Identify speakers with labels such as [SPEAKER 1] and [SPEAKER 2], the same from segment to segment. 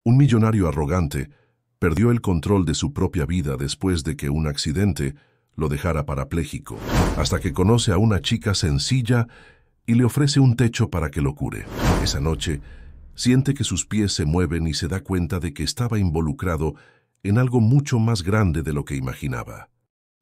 [SPEAKER 1] Un millonario arrogante perdió el control de su propia vida después de que un accidente lo dejara parapléjico, hasta que conoce a una chica sencilla y le ofrece un techo para que lo cure. Esa noche, siente que sus pies se mueven y se da cuenta de que estaba involucrado en algo mucho más grande de lo que imaginaba.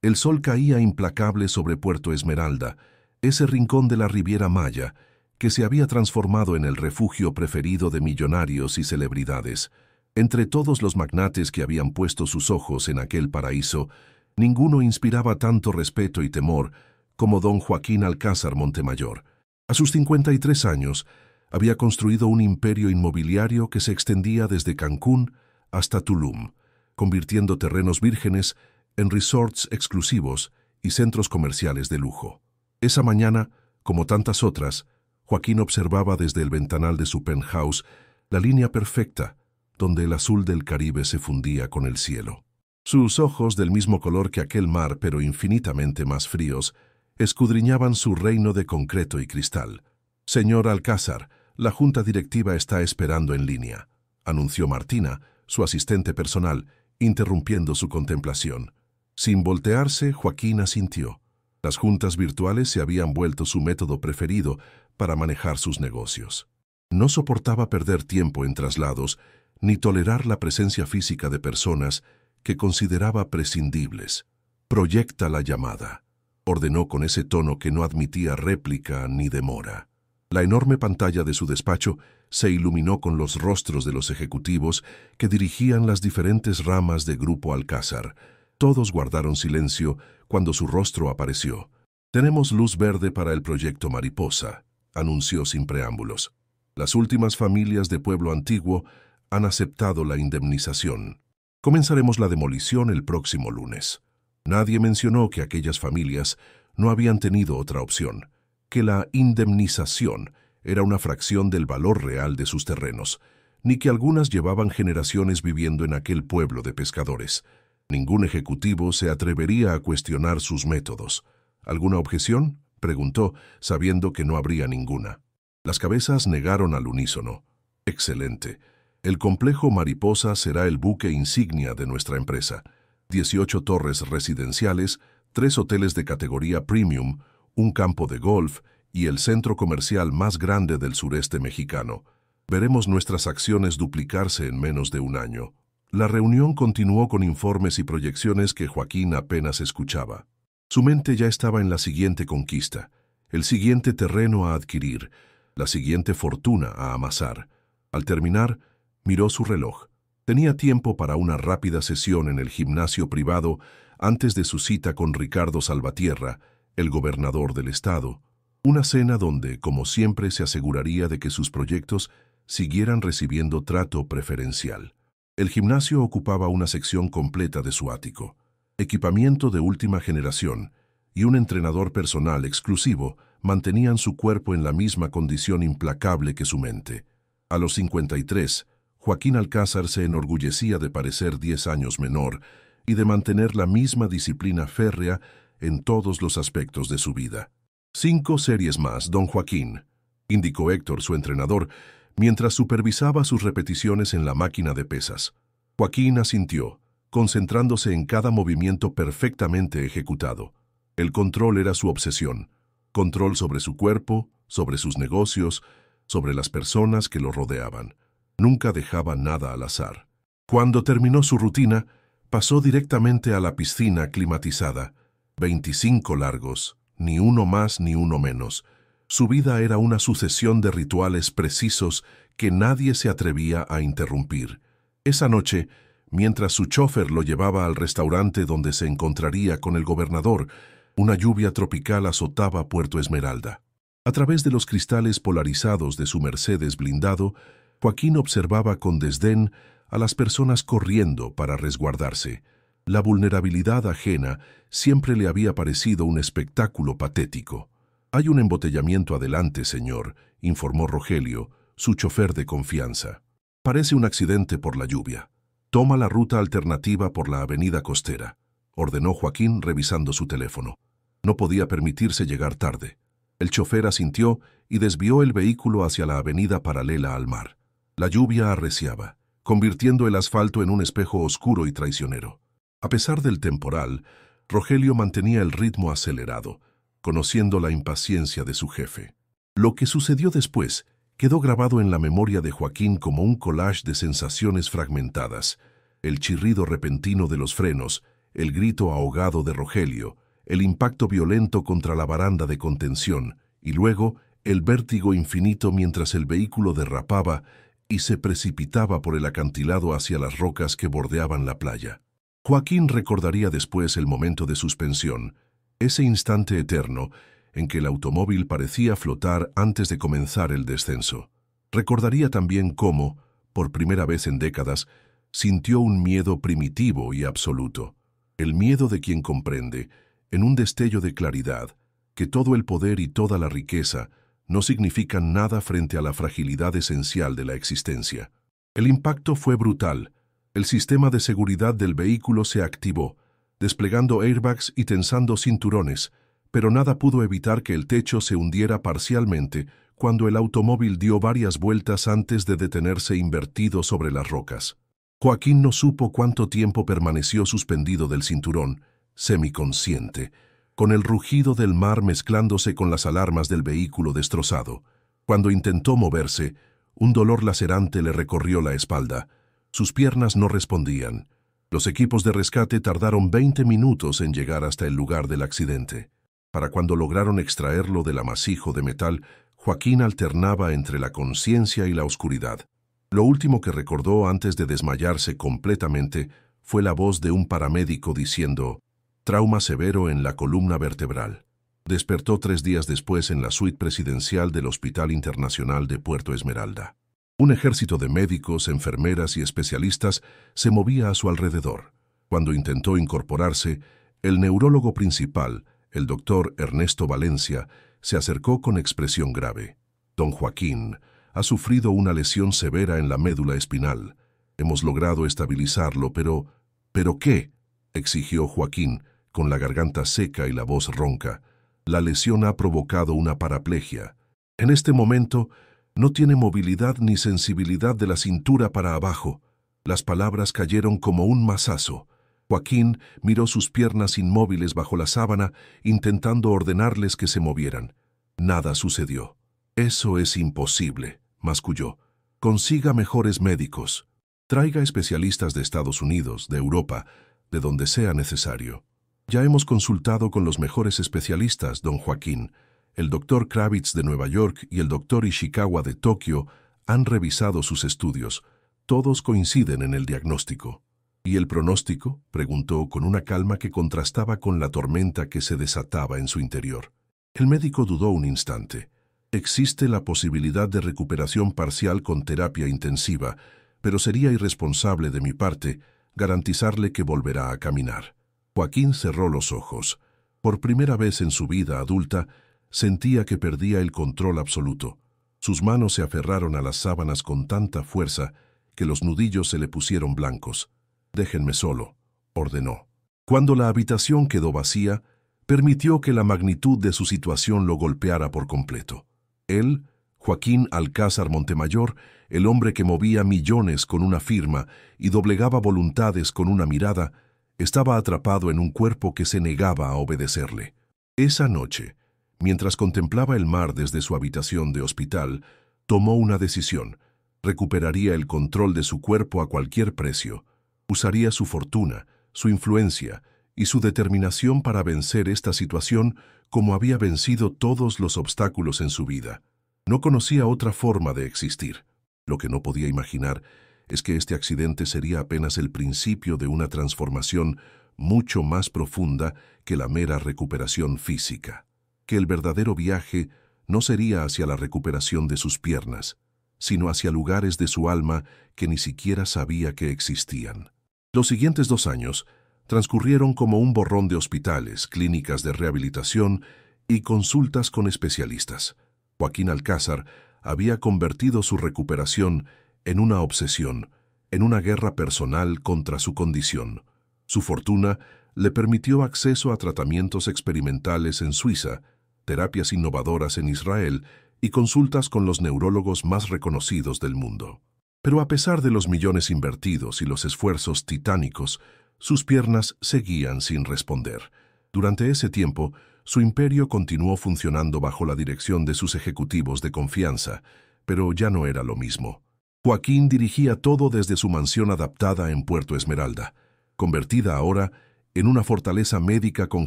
[SPEAKER 1] El sol caía implacable sobre Puerto Esmeralda, ese rincón de la Riviera Maya, que se había transformado en el refugio preferido de millonarios y celebridades. Entre todos los magnates que habían puesto sus ojos en aquel paraíso, ninguno inspiraba tanto respeto y temor como don Joaquín Alcázar Montemayor. A sus 53 años, había construido un imperio inmobiliario que se extendía desde Cancún hasta Tulum, convirtiendo terrenos vírgenes en resorts exclusivos y centros comerciales de lujo. Esa mañana, como tantas otras, Joaquín observaba desde el ventanal de su penthouse la línea perfecta, donde el azul del Caribe se fundía con el cielo. Sus ojos, del mismo color que aquel mar, pero infinitamente más fríos, escudriñaban su reino de concreto y cristal. «Señor Alcázar, la junta directiva está esperando en línea», anunció Martina, su asistente personal, interrumpiendo su contemplación. Sin voltearse, Joaquín asintió. Las juntas virtuales se habían vuelto su método preferido para manejar sus negocios. No soportaba perder tiempo en traslados, ni tolerar la presencia física de personas que consideraba prescindibles. «Proyecta la llamada», ordenó con ese tono que no admitía réplica ni demora. La enorme pantalla de su despacho se iluminó con los rostros de los ejecutivos que dirigían las diferentes ramas de Grupo Alcázar. Todos guardaron silencio cuando su rostro apareció. «Tenemos luz verde para el proyecto Mariposa», anunció sin preámbulos. «Las últimas familias de Pueblo Antiguo han aceptado la indemnización. Comenzaremos la demolición el próximo lunes». Nadie mencionó que aquellas familias no habían tenido otra opción, que la indemnización era una fracción del valor real de sus terrenos, ni que algunas llevaban generaciones viviendo en aquel pueblo de pescadores. Ningún ejecutivo se atrevería a cuestionar sus métodos. «¿Alguna objeción?», preguntó, sabiendo que no habría ninguna. Las cabezas negaron al unísono. «Excelente. El complejo Mariposa será el buque insignia de nuestra empresa. 18 torres residenciales, 3 hoteles de categoría premium, un campo de golf y el centro comercial más grande del sureste mexicano. Veremos nuestras acciones duplicarse en menos de un año». La reunión continuó con informes y proyecciones que Joaquín apenas escuchaba. Su mente ya estaba en la siguiente conquista, el siguiente terreno a adquirir, la siguiente fortuna a amasar. Al terminar, miró su reloj. Tenía tiempo para una rápida sesión en el gimnasio privado antes de su cita con Ricardo Salvatierra, el gobernador del estado. Una cena donde, como siempre, se aseguraría de que sus proyectos siguieran recibiendo trato preferencial. El gimnasio ocupaba una sección completa de su ático. Equipamiento de última generación y un entrenador personal exclusivo mantenían su cuerpo en la misma condición implacable que su mente. A los 53, Joaquín Alcázar se enorgullecía de parecer 10 años menor y de mantener la misma disciplina férrea en todos los aspectos de su vida. 5 series más, don Joaquín, indicó Héctor, su entrenador, mientras supervisaba sus repeticiones en la máquina de pesas. Joaquín asintió, concentrándose en cada movimiento perfectamente ejecutado. El control era su obsesión. Control sobre su cuerpo, sobre sus negocios, sobre las personas que lo rodeaban. Nunca dejaba nada al azar. Cuando terminó su rutina, pasó directamente a la piscina climatizada. 25 largos, ni uno más ni uno menos. Su vida era una sucesión de rituales precisos que nadie se atrevía a interrumpir. Esa noche, mientras su chofer lo llevaba al restaurante donde se encontraría con el gobernador, una lluvia tropical azotaba Puerto Esmeralda. A través de los cristales polarizados de su Mercedes blindado, Joaquín observaba con desdén a las personas corriendo para resguardarse. La vulnerabilidad ajena siempre le había parecido un espectáculo patético. «Hay un embotellamiento adelante, señor», informó Rogelio, su chofer de confianza. «Parece un accidente por la lluvia. Toma la ruta alternativa por la avenida costera», ordenó Joaquín revisando su teléfono. No podía permitirse llegar tarde. El chofer asintió y desvió el vehículo hacia la avenida paralela al mar. La lluvia arreciaba. convirtiendo el asfalto en un espejo oscuro y traicionero. A pesar del temporal, Rogelio mantenía el ritmo acelerado, conociendo la impaciencia de su jefe. Lo que sucedió después quedó grabado en la memoria de Joaquín como un collage de sensaciones fragmentadas: el chirrido repentino de los frenos, el grito ahogado de Rogelio, el impacto violento contra la baranda de contención y luego el vértigo infinito mientras el vehículo derrapaba y se precipitaba por el acantilado hacia las rocas que bordeaban la playa. Joaquín recordaría después el momento de suspensión, ese instante eterno en que el automóvil parecía flotar antes de comenzar el descenso. Recordaría también cómo, por primera vez en décadas, sintió un miedo primitivo y absoluto, el miedo de quien comprende, en un destello de claridad, que todo el poder y toda la riqueza no significan nada frente a la fragilidad esencial de la existencia. El impacto fue brutal. El sistema de seguridad del vehículo se activó, desplegando airbags y tensando cinturones, pero nada pudo evitar que el techo se hundiera parcialmente cuando el automóvil dio varias vueltas antes de detenerse invertido sobre las rocas. Joaquín no supo cuánto tiempo permaneció suspendido del cinturón, semiconsciente, con el rugido del mar mezclándose con las alarmas del vehículo destrozado. Cuando intentó moverse, un dolor lacerante le recorrió la espalda. Sus piernas no respondían. Los equipos de rescate tardaron 20 minutos en llegar hasta el lugar del accidente. Para cuando lograron extraerlo del amasijo de metal, Joaquín alternaba entre la conciencia y la oscuridad. Lo último que recordó antes de desmayarse completamente fue la voz de un paramédico diciendo: trauma severo en la columna vertebral. Despertó 3 días después en la suite presidencial del Hospital Internacional de Puerto Esmeralda. Un ejército de médicos, enfermeras y especialistas se movía a su alrededor. Cuando intentó incorporarse, el neurólogo principal, el doctor Ernesto Valencia, se acercó con expresión grave. Don Joaquín ha sufrido una lesión severa en la médula espinal. Hemos logrado estabilizarlo, pero... ¿Pero qué?, exigió Joaquín, con la garganta seca y la voz ronca. La lesión ha provocado una paraplegia. En este momento, no tiene movilidad ni sensibilidad de la cintura para abajo. Las palabras cayeron como un mazazo. Joaquín miró sus piernas inmóviles bajo la sábana, intentando ordenarles que se movieran. Nada sucedió. Eso es imposible, masculló. Consiga mejores médicos. Traiga especialistas de Estados Unidos, de Europa, de donde sea necesario. Ya hemos consultado con los mejores especialistas, don Joaquín. El doctor Kravitz de Nueva York y el doctor Ishikawa de Tokio han revisado sus estudios. Todos coinciden en el diagnóstico. ¿Y el pronóstico?, preguntó con una calma que contrastaba con la tormenta que se desataba en su interior. El médico dudó un instante. Existe la posibilidad de recuperación parcial con terapia intensiva, pero sería irresponsable de mi parte garantizarle que volverá a caminar. Joaquín cerró los ojos. Por primera vez en su vida adulta, sentía que perdía el control absoluto. Sus manos se aferraron a las sábanas con tanta fuerza que los nudillos se le pusieron blancos. «Déjenme solo», ordenó. Cuando la habitación quedó vacía, permitió que la magnitud de su situación lo golpeara por completo. Él, Joaquín Alcázar Montemayor, el hombre que movía millones con una firma y doblegaba voluntades con una mirada, estaba atrapado en un cuerpo que se negaba a obedecerle. Esa noche, mientras contemplaba el mar desde su habitación de hospital, tomó una decisión. Recuperaría el control de su cuerpo a cualquier precio. Usaría su fortuna, su influencia y su determinación para vencer esta situación como había vencido todos los obstáculos en su vida. No conocía otra forma de existir. Lo que no podía imaginar es que este accidente sería apenas el principio de una transformación mucho más profunda que la mera recuperación física. Que el verdadero viaje no sería hacia la recuperación de sus piernas, sino hacia lugares de su alma que ni siquiera sabía que existían. Los siguientes 2 años transcurrieron como un borrón de hospitales, clínicas de rehabilitación y consultas con especialistas. Joaquín Alcázar había convertido su recuperación en una obsesión, en una guerra personal contra su condición. Su fortuna le permitió acceso a tratamientos experimentales en Suiza, terapias innovadoras en Israel y consultas con los neurólogos más reconocidos del mundo. Pero a pesar de los millones invertidos y los esfuerzos titánicos, sus piernas seguían sin responder. Durante ese tiempo, su imperio continuó funcionando bajo la dirección de sus ejecutivos de confianza, pero ya no era lo mismo. Joaquín dirigía todo desde su mansión adaptada en Puerto Esmeralda, convertida ahora en una fortaleza médica con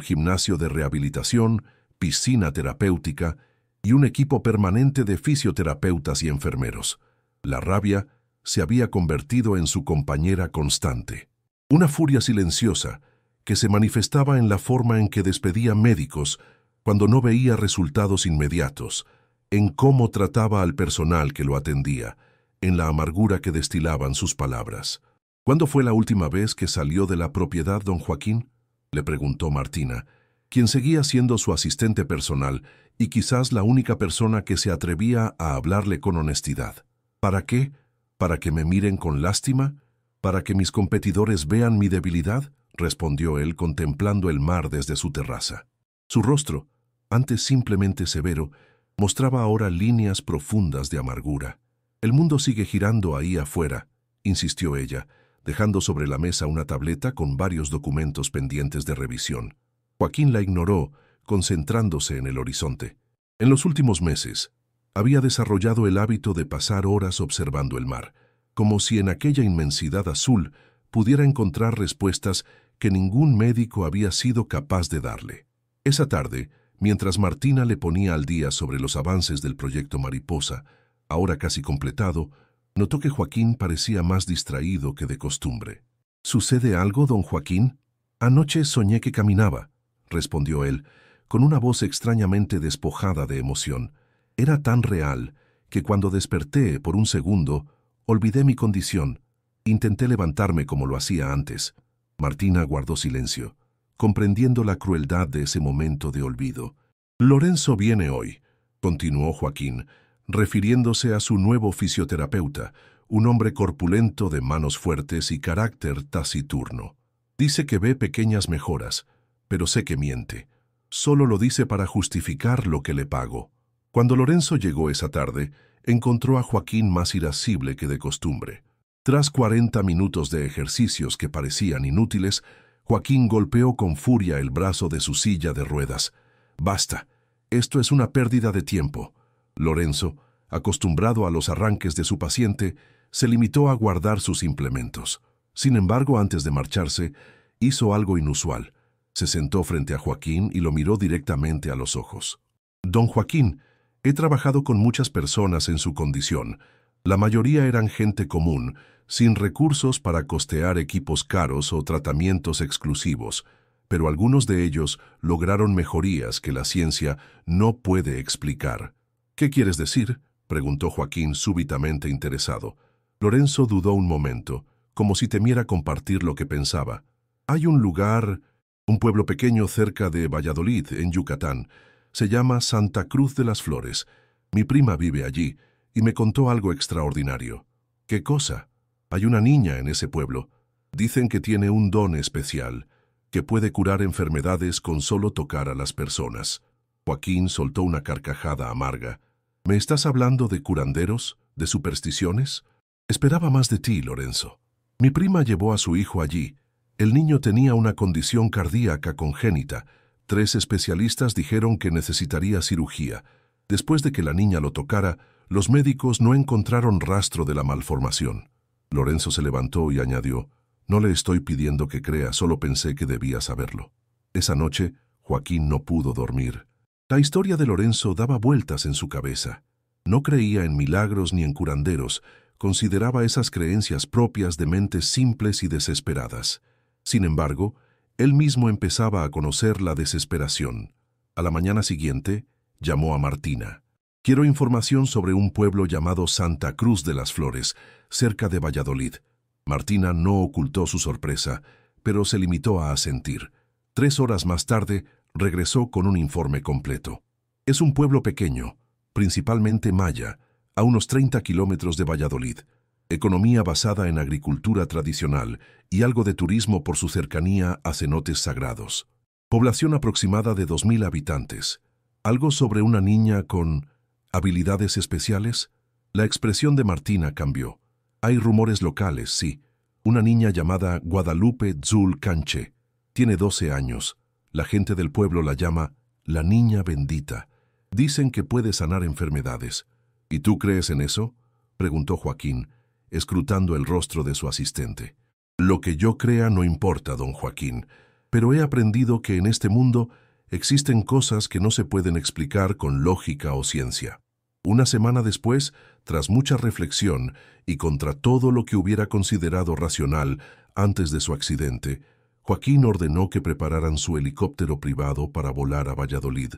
[SPEAKER 1] gimnasio de rehabilitación, piscina terapéutica y un equipo permanente de fisioterapeutas y enfermeros. La rabia se había convertido en su compañera constante. Una furia silenciosa que se manifestaba en la forma en que despedía médicos cuando no veía resultados inmediatos, en cómo trataba al personal que lo atendía, en la amargura que destilaban sus palabras. ¿Cuándo fue la última vez que salió de la propiedad, don Joaquín?, le preguntó Martina, quien seguía siendo su asistente personal y quizás la única persona que se atrevía a hablarle con honestidad. ¿Para qué? ¿Para que me miren con lástima? ¿Para que mis competidores vean mi debilidad?, respondió él contemplando el mar desde su terraza. Su rostro, antes simplemente severo, mostraba ahora líneas profundas de amargura. «El mundo sigue girando ahí afuera», insistió ella, dejando sobre la mesa una tableta con varios documentos pendientes de revisión. Joaquín la ignoró, concentrándose en el horizonte. En los últimos meses, había desarrollado el hábito de pasar horas observando el mar, como si en aquella inmensidad azul pudiera encontrar respuestas que ningún médico había sido capaz de darle. Esa tarde, mientras Martina le ponía al día sobre los avances del proyecto Mariposa, ahora casi completado, notó que Joaquín parecía más distraído que de costumbre. «¿Sucede algo, don Joaquín?» «Anoche soñé que caminaba», respondió él, con una voz extrañamente despojada de emoción. Era tan real que cuando desperté por un segundo, olvidé mi condición. Intenté levantarme como lo hacía antes. Martina guardó silencio, comprendiendo la crueldad de ese momento de olvido. «Lorenzo viene hoy», continuó Joaquín, refiriéndose a su nuevo fisioterapeuta, un hombre corpulento de manos fuertes y carácter taciturno. «Dice que ve pequeñas mejoras, pero sé que miente. Solo lo dice para justificar lo que le pago». Cuando Lorenzo llegó esa tarde, encontró a Joaquín más irascible que de costumbre. Tras 40 minutos de ejercicios que parecían inútiles, Joaquín golpeó con furia el brazo de su silla de ruedas. «Basta, esto es una pérdida de tiempo». Lorenzo, acostumbrado a los arranques de su paciente, se limitó a guardar sus implementos. Sin embargo, antes de marcharse, hizo algo inusual. Se sentó frente a Joaquín y lo miró directamente a los ojos. «Don Joaquín, he trabajado con muchas personas en su condición. La mayoría eran gente común, sin recursos para costear equipos caros o tratamientos exclusivos, pero algunos de ellos lograron mejorías que la ciencia no puede explicar». «¿Qué quieres decir?», preguntó Joaquín súbitamente interesado. Lorenzo dudó un momento, como si temiera compartir lo que pensaba. «Hay un lugar, un pueblo pequeño cerca de Valladolid, en Yucatán. Se llama Santa Cruz de las Flores. Mi prima vive allí y me contó algo extraordinario». «¿Qué cosa?». «Hay una niña en ese pueblo. Dicen que tiene un don especial, que puede curar enfermedades con solo tocar a las personas». Joaquín soltó una carcajada amarga. «¿Me estás hablando de curanderos, de supersticiones?». «Esperaba más de ti, Lorenzo. Mi prima llevó a su hijo allí. El niño tenía una condición cardíaca congénita. 3 especialistas dijeron que necesitaría cirugía. Después de que la niña lo tocara, los médicos no encontraron rastro de la malformación». Lorenzo se levantó y añadió: «No le estoy pidiendo que crea, solo pensé que debía saberlo». Esa noche, Joaquín no pudo dormir. La historia de Lorenzo daba vueltas en su cabeza. No creía en milagros ni en curanderos, consideraba esas creencias propias de mentes simples y desesperadas. Sin embargo, él mismo empezaba a conocer la desesperación. A la mañana siguiente, llamó a Martina. «Quiero información sobre un pueblo llamado Santa Cruz de las Flores, cerca de Valladolid». Martina no ocultó su sorpresa, pero se limitó a asentir. 3 horas más tarde, regresó con un informe completo. «Es un pueblo pequeño, principalmente maya, a unos 30 kilómetros de Valladolid. Economía basada en agricultura tradicional y algo de turismo por su cercanía a cenotes sagrados. Población aproximada de 2000 habitantes. ¿Algo sobre una niña con habilidades especiales?». La expresión de Martina cambió. Hay rumores locales, sí. Una niña llamada Guadalupe Tzul Canche. Tiene 12 años. La gente del pueblo la llama la niña bendita. Dicen que puede sanar enfermedades. ¿Y tú crees en eso?, preguntó Joaquín, escrutando el rostro de su asistente. Lo que yo crea no importa, don Joaquín, pero he aprendido que en este mundo existen cosas que no se pueden explicar con lógica o ciencia. Una semana después, tras mucha reflexión y contra todo lo que hubiera considerado racional antes de su accidente, Joaquín ordenó que prepararan su helicóptero privado para volar a Valladolid.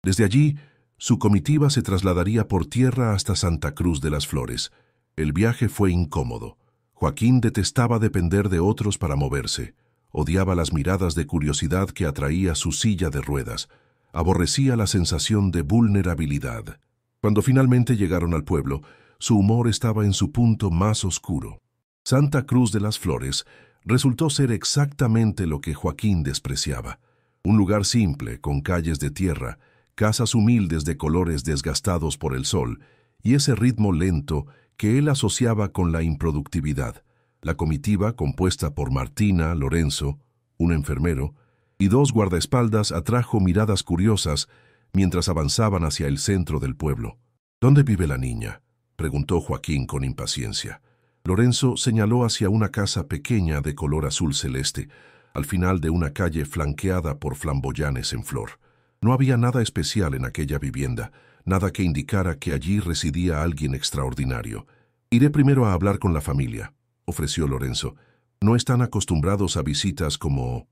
[SPEAKER 1] Desde allí, su comitiva se trasladaría por tierra hasta Santa Cruz de las Flores. El viaje fue incómodo. Joaquín detestaba depender de otros para moverse. Odiaba las miradas de curiosidad que atraía su silla de ruedas. Aborrecía la sensación de vulnerabilidad. Cuando finalmente llegaron al pueblo, su humor estaba en su punto más oscuro. Santa Cruz de las Flores resultó ser exactamente lo que Joaquín despreciaba. Un lugar simple, con calles de tierra, casas humildes de colores desgastados por el sol, y ese ritmo lento que él asociaba con la improductividad. La comitiva, compuesta por Martina, Lorenzo, un enfermero, y 2 guardaespaldas, atrajo miradas curiosas mientras avanzaban hacia el centro del pueblo. ¿Dónde vive la niña?, preguntó Joaquín con impaciencia. Lorenzo señaló hacia una casa pequeña de color azul celeste, al final de una calle flanqueada por flamboyanes en flor. No había nada especial en aquella vivienda, nada que indicara que allí residía alguien extraordinario. «Iré primero a hablar con la familia», ofreció Lorenzo. «No están acostumbrados a visitas como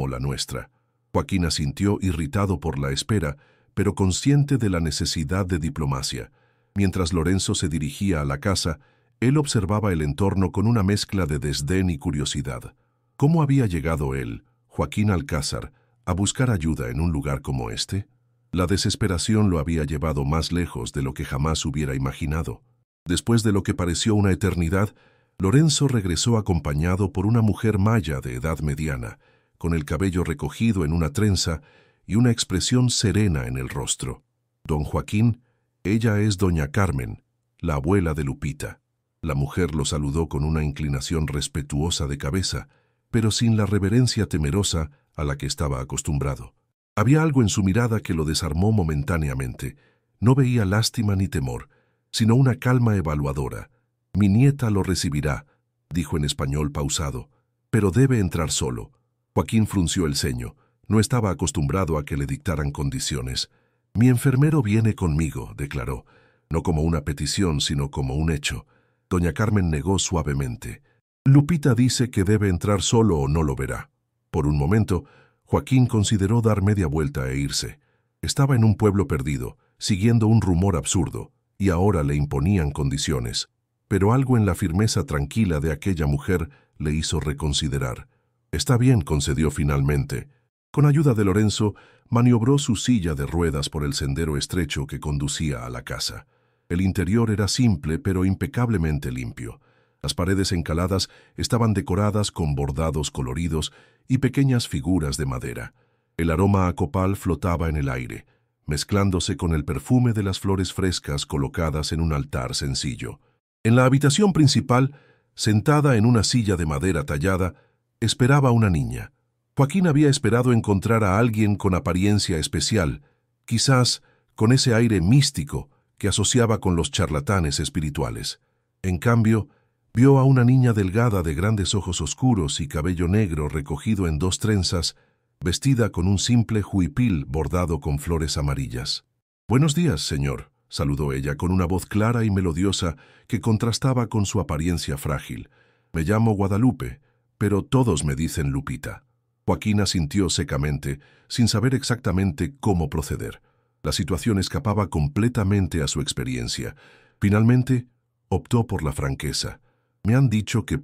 [SPEAKER 1] la nuestra». Joaquín asintió, irritado por la espera, pero consciente de la necesidad de diplomacia. Mientras Lorenzo se dirigía a la casa, él observaba el entorno con una mezcla de desdén y curiosidad. ¿Cómo había llegado él, Joaquín Alcázar, a buscar ayuda en un lugar como este? La desesperación lo había llevado más lejos de lo que jamás hubiera imaginado. Después de lo que pareció una eternidad, Lorenzo regresó acompañado por una mujer maya de edad mediana, con el cabello recogido en una trenza y una expresión serena en el rostro. «Don Joaquín, ella es doña Carmen, la abuela de Lupita». La mujer lo saludó con una inclinación respetuosa de cabeza, pero sin la reverencia temerosa a la que estaba acostumbrado. Había algo en su mirada que lo desarmó momentáneamente. No veía lástima ni temor, sino una calma evaluadora. «Mi nieta lo recibirá», dijo en español pausado, «pero debe entrar solo». Joaquín frunció el ceño. No estaba acostumbrado a que le dictaran condiciones. «Mi enfermero viene conmigo», declaró, no como una petición, sino como un hecho. Doña Carmen negó suavemente. «Lupita dice que debe entrar solo o no lo verá». Por un momento, Joaquín consideró dar media vuelta e irse. Estaba en un pueblo perdido, siguiendo un rumor absurdo, y ahora le imponían condiciones. Pero algo en la firmeza tranquila de aquella mujer le hizo reconsiderar. «Está bien», concedió finalmente. Con ayuda de Lorenzo, maniobró su silla de ruedas por el sendero estrecho que conducía a la casa. El interior era simple pero impecablemente limpio. Las paredes encaladas estaban decoradas con bordados coloridos y pequeñas figuras de madera. El aroma a copal flotaba en el aire, mezclándose con el perfume de las flores frescas colocadas en un altar sencillo. En la habitación principal, sentada en una silla de madera tallada, esperaba una niña. Joaquín había esperado encontrar a alguien con apariencia especial, quizás con ese aire místico que asociaba con los charlatanes espirituales. En cambio, vio a una niña delgada de grandes ojos oscuros y cabello negro recogido en 2 trenzas, vestida con un simple huipil bordado con flores amarillas. «Buenos días, señor», saludó ella con una voz clara y melodiosa que contrastaba con su apariencia frágil. «Me llamo Guadalupe, pero todos me dicen Lupita». Joaquín asintió secamente, sin saber exactamente cómo proceder. La situación escapaba completamente a su experiencia. Finalmente, optó por la franqueza. «Me han dicho que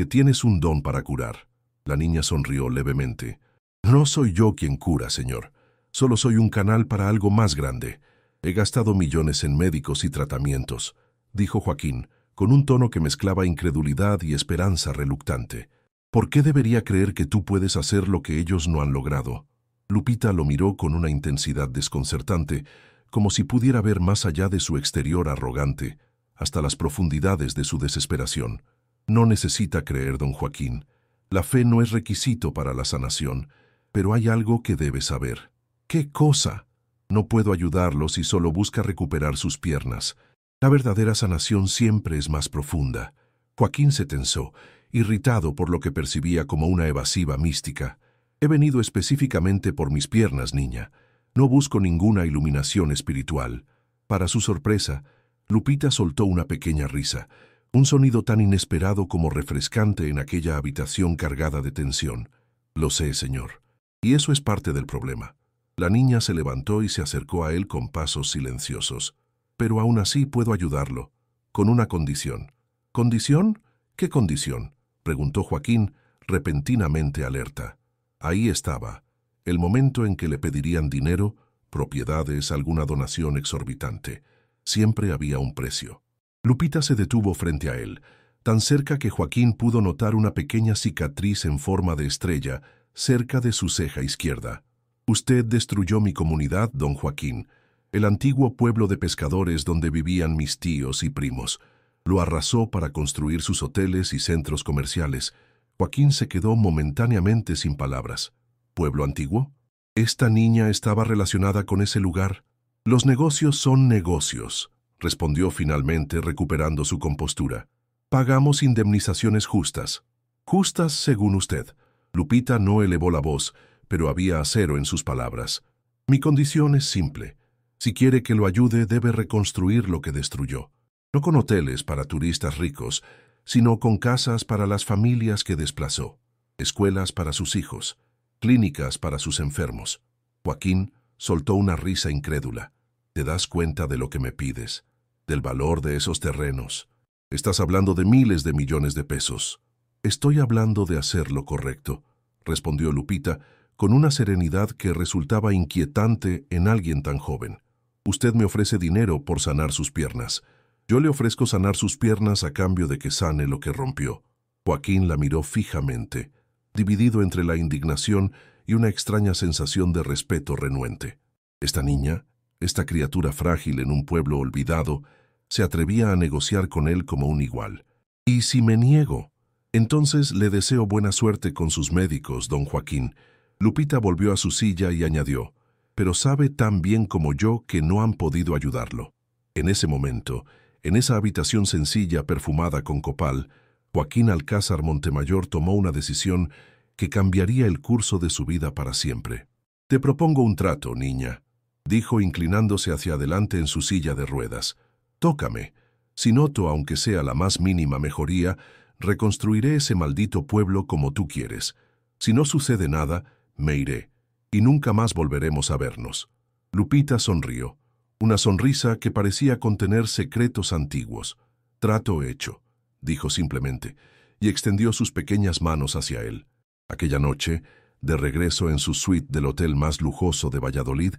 [SPEAKER 1] tienes un don para curar». La niña sonrió levemente. «No soy yo quien cura, señor. Solo soy un canal para algo más grande. He gastado millones en médicos y tratamientos», dijo Joaquín, con un tono que mezclaba incredulidad y esperanza reluctante. «¿Por qué debería creer que tú puedes hacer lo que ellos no han logrado?» Lupita lo miró con una intensidad desconcertante, como si pudiera ver más allá de su exterior arrogante. hasta las profundidades de su desesperación. No necesita creer, don Joaquín. La fe no es requisito para la sanación, pero hay algo que debe saber. ¿Qué cosa? No puedo ayudarlo si solo busca recuperar sus piernas. La verdadera sanación siempre es más profunda. Joaquín se tensó, irritado por lo que percibía como una evasiva mística. He venido específicamente por mis piernas, niña. No busco ninguna iluminación espiritual. Para su sorpresa, Lupita soltó una pequeña risa, un sonido tan inesperado como refrescante en aquella habitación cargada de tensión. Lo sé, señor. Y eso es parte del problema. La niña se levantó y se acercó a él con pasos silenciosos. Pero aún así puedo ayudarlo, con una condición. ¿Condición? ¿Qué condición?, preguntó Joaquín, repentinamente alerta. Ahí estaba, el momento en que le pedirían dinero, propiedades, alguna donación exorbitante. Siempre había un precio. Lupita se detuvo frente a él, tan cerca que Joaquín pudo notar una pequeña cicatriz en forma de estrella cerca de su ceja izquierda. Usted destruyó mi comunidad, don Joaquín, el antiguo pueblo de pescadores donde vivían mis tíos y primos. Lo arrasó para construir sus hoteles y centros comerciales. Joaquín se quedó momentáneamente sin palabras. ¿Pueblo antiguo? ¿Esta niña estaba relacionada con ese lugar? Los negocios son negocios, respondió finalmente recuperando su compostura. Pagamos indemnizaciones justas. Justas según usted. Lupita no elevó la voz, pero había acero en sus palabras. Mi condición es simple. Si quiere que lo ayude, debe reconstruir lo que destruyó. No con hoteles para turistas ricos, sino con casas para las familias que desplazó, escuelas para sus hijos, clínicas para sus enfermos. Joaquín soltó una risa incrédula. ¿Te das cuenta de lo que me pides? ¿Del valor de esos terrenos? Estás hablando de miles de millones de pesos. Estoy hablando de hacer lo correcto, respondió Lupita, con una serenidad que resultaba inquietante en alguien tan joven. Usted me ofrece dinero por sanar sus piernas. Yo le ofrezco sanar sus piernas a cambio de que sane lo que rompió. Joaquín la miró fijamente, dividido entre la indignación y una extraña sensación de respeto renuente. Esta niña, esta criatura frágil en un pueblo olvidado, se atrevía a negociar con él como un igual. ¿Y si me niego? Entonces le deseo buena suerte con sus médicos, don Joaquín. Lupita volvió a su silla y añadió, pero sabe tan bien como yo que no han podido ayudarlo. En ese momento, en esa habitación sencilla perfumada con copal, Joaquín Alcázar Montemayor tomó una decisión que cambiaría el curso de su vida para siempre. Te propongo un trato, niña, dijo inclinándose hacia adelante en su silla de ruedas. Tócame. Si noto, aunque sea la más mínima mejoría, reconstruiré ese maldito pueblo como tú quieres. Si no sucede nada, me iré, y nunca más volveremos a vernos. Lupita sonrió, una sonrisa que parecía contener secretos antiguos. Trato hecho, dijo simplemente, y extendió sus pequeñas manos hacia él. Aquella noche, de regreso en su suite del hotel más lujoso de Valladolid,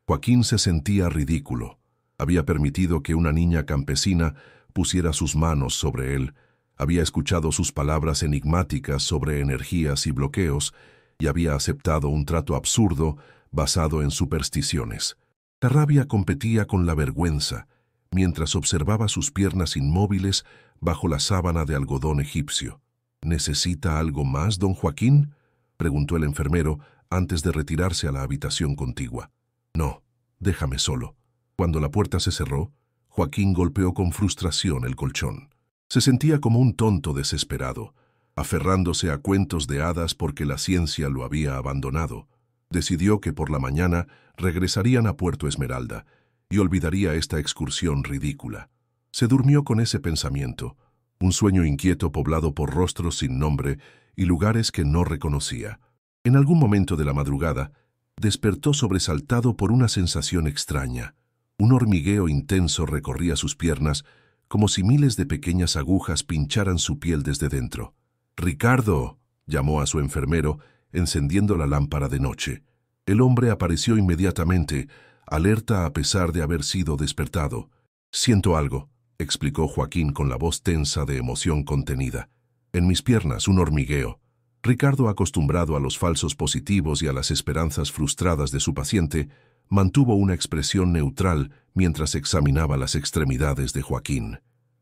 [SPEAKER 1] Joaquín se sentía ridículo. Había permitido que una niña campesina pusiera sus manos sobre él, había escuchado sus palabras enigmáticas sobre energías y bloqueos, y había aceptado un trato absurdo basado en supersticiones. La rabia competía con la vergüenza, mientras observaba sus piernas inmóviles bajo la sábana de algodón egipcio. ¿Necesita algo más, don Joaquín?, preguntó el enfermero antes de retirarse a la habitación contigua. No, déjame solo. Cuando la puerta se cerró, Joaquín golpeó con frustración el colchón. Se sentía como un tonto desesperado, aferrándose a cuentos de hadas porque la ciencia lo había abandonado. Decidió que por la mañana regresarían a Puerto Esmeralda y olvidaría esta excursión ridícula. Se durmió con ese pensamiento, un sueño inquieto poblado por rostros sin nombre y lugares que no reconocía. En algún momento de la madrugada, despertó sobresaltado por una sensación extraña. Un hormigueo intenso recorría sus piernas, como si miles de pequeñas agujas pincharan su piel desde dentro. «¡Ricardo!», llamó a su enfermero, encendiendo la lámpara de noche. El hombre apareció inmediatamente, alerta a pesar de haber sido despertado. «Siento algo», explicó Joaquín con la voz tensa de emoción contenida. «En mis piernas un hormigueo». Ricardo, acostumbrado a los falsos positivos y a las esperanzas frustradas de su paciente, mantuvo una expresión neutral mientras examinaba las extremidades de Joaquín.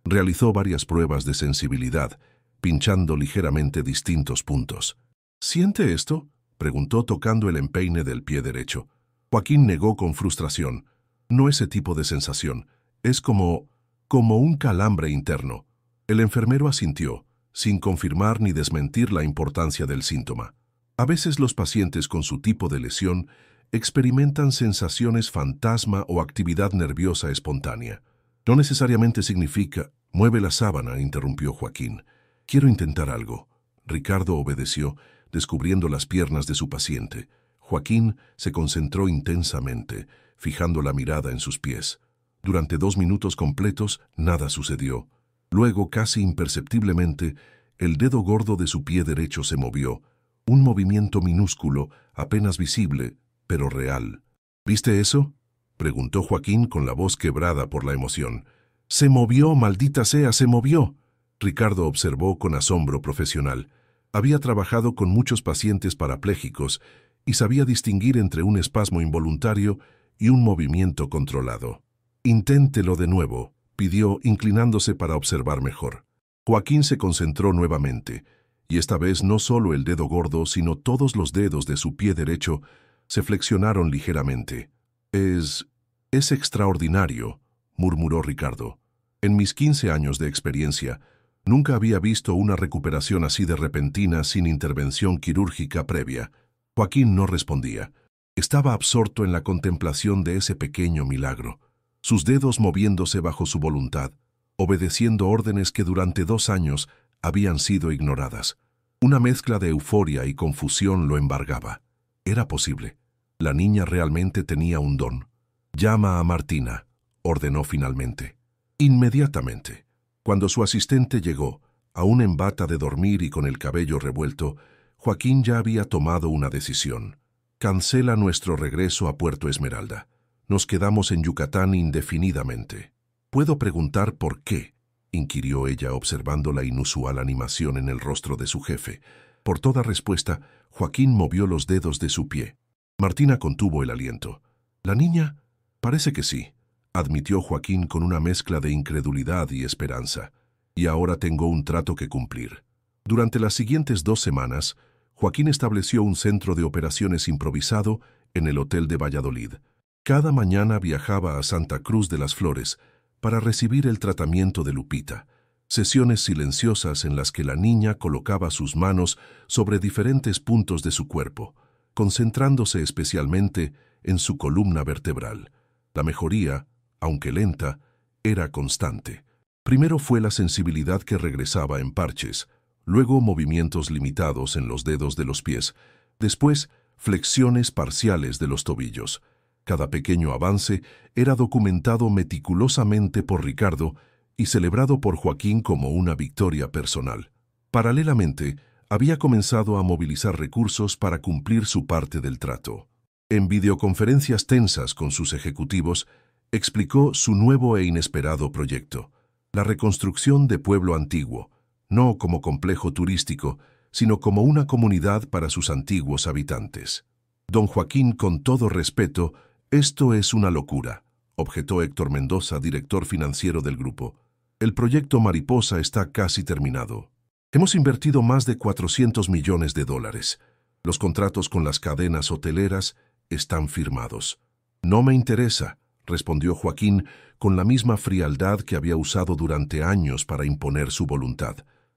[SPEAKER 1] Realizó varias pruebas de sensibilidad, pinchando ligeramente distintos puntos. ¿Siente esto?, preguntó tocando el empeine del pie derecho. Joaquín negó con frustración. No ese tipo de sensación. Es como un calambre interno. El enfermero asintió, sin confirmar ni desmentir la importancia del síntoma. A veces los pacientes con su tipo de lesión experimentan sensaciones fantasma o actividad nerviosa espontánea. No necesariamente significa... Mueve la sábana, interrumpió Joaquín. Quiero intentar algo. Ricardo obedeció, descubriendo las piernas de su paciente. Joaquín se concentró intensamente, fijando la mirada en sus pies. Durante 2 minutos completos, nada sucedió. Luego, casi imperceptiblemente, el dedo gordo de su pie derecho se movió. Un movimiento minúsculo, apenas visible, pero real. ¿Viste eso?, preguntó Joaquín con la voz quebrada por la emoción. «Se movió, maldita sea, se movió», Ricardo observó con asombro profesional. Había trabajado con muchos pacientes parapléjicos y sabía distinguir entre un espasmo involuntario y un movimiento controlado. «Inténtelo de nuevo», pidió, inclinándose para observar mejor. Joaquín se concentró nuevamente, y esta vez no solo el dedo gordo, sino todos los dedos de su pie derecho se flexionaron ligeramente. Es extraordinario», murmuró Ricardo. «En mis 15 años de experiencia, nunca había visto una recuperación así de repentina sin intervención quirúrgica previa». Joaquín no respondía. Estaba absorto en la contemplación de ese pequeño milagro, sus dedos moviéndose bajo su voluntad, obedeciendo órdenes que durante 2 años habían sido ignoradas. Una mezcla de euforia y confusión lo embargaba. Era posible. La niña realmente tenía un don. «Llama a Martina», ordenó finalmente. Inmediatamente. Cuando su asistente llegó, aún en bata de dormir y con el cabello revuelto, Joaquín ya había tomado una decisión. «Cancela nuestro regreso a Puerto Esmeralda. Nos quedamos en Yucatán indefinidamente». «¿Puedo preguntar por qué?», inquirió ella observando la inusual animación en el rostro de su jefe. Por toda respuesta, Joaquín movió los dedos de su pie. Martina contuvo el aliento. «¿La niña? Parece que sí», admitió Joaquín con una mezcla de incredulidad y esperanza. «Y ahora tengo un trato que cumplir». Durante las siguientes 2 semanas, Joaquín estableció un centro de operaciones improvisado en el Hotel de Valladolid. Cada mañana viajaba a Santa Cruz de las Flores para recibir el tratamiento de Lupita. Sesiones silenciosas en las que la niña colocaba sus manos sobre diferentes puntos de su cuerpo, concentrándose especialmente en su columna vertebral. La mejoría, aunque lenta, era constante. Primero fue la sensibilidad que regresaba en parches, luego movimientos limitados en los dedos de los pies, después flexiones parciales de los tobillos. Cada pequeño avance era documentado meticulosamente por Ricardo y celebrado por Joaquín como una victoria personal. Paralelamente, había comenzado a movilizar recursos para cumplir su parte del trato. En videoconferencias tensas con sus ejecutivos, explicó su nuevo e inesperado proyecto, la reconstrucción de Pueblo Antiguo, no como complejo turístico, sino como una comunidad para sus antiguos habitantes. Don Joaquín, con todo respeto, «Esto es una locura», objetó Héctor Mendoza, director financiero del grupo. «El proyecto Mariposa está casi terminado. Hemos invertido más de 400 millones de dólares. Los contratos con las cadenas hoteleras están firmados». «No me interesa», respondió Joaquín con la misma frialdad que había usado durante años para imponer su voluntad.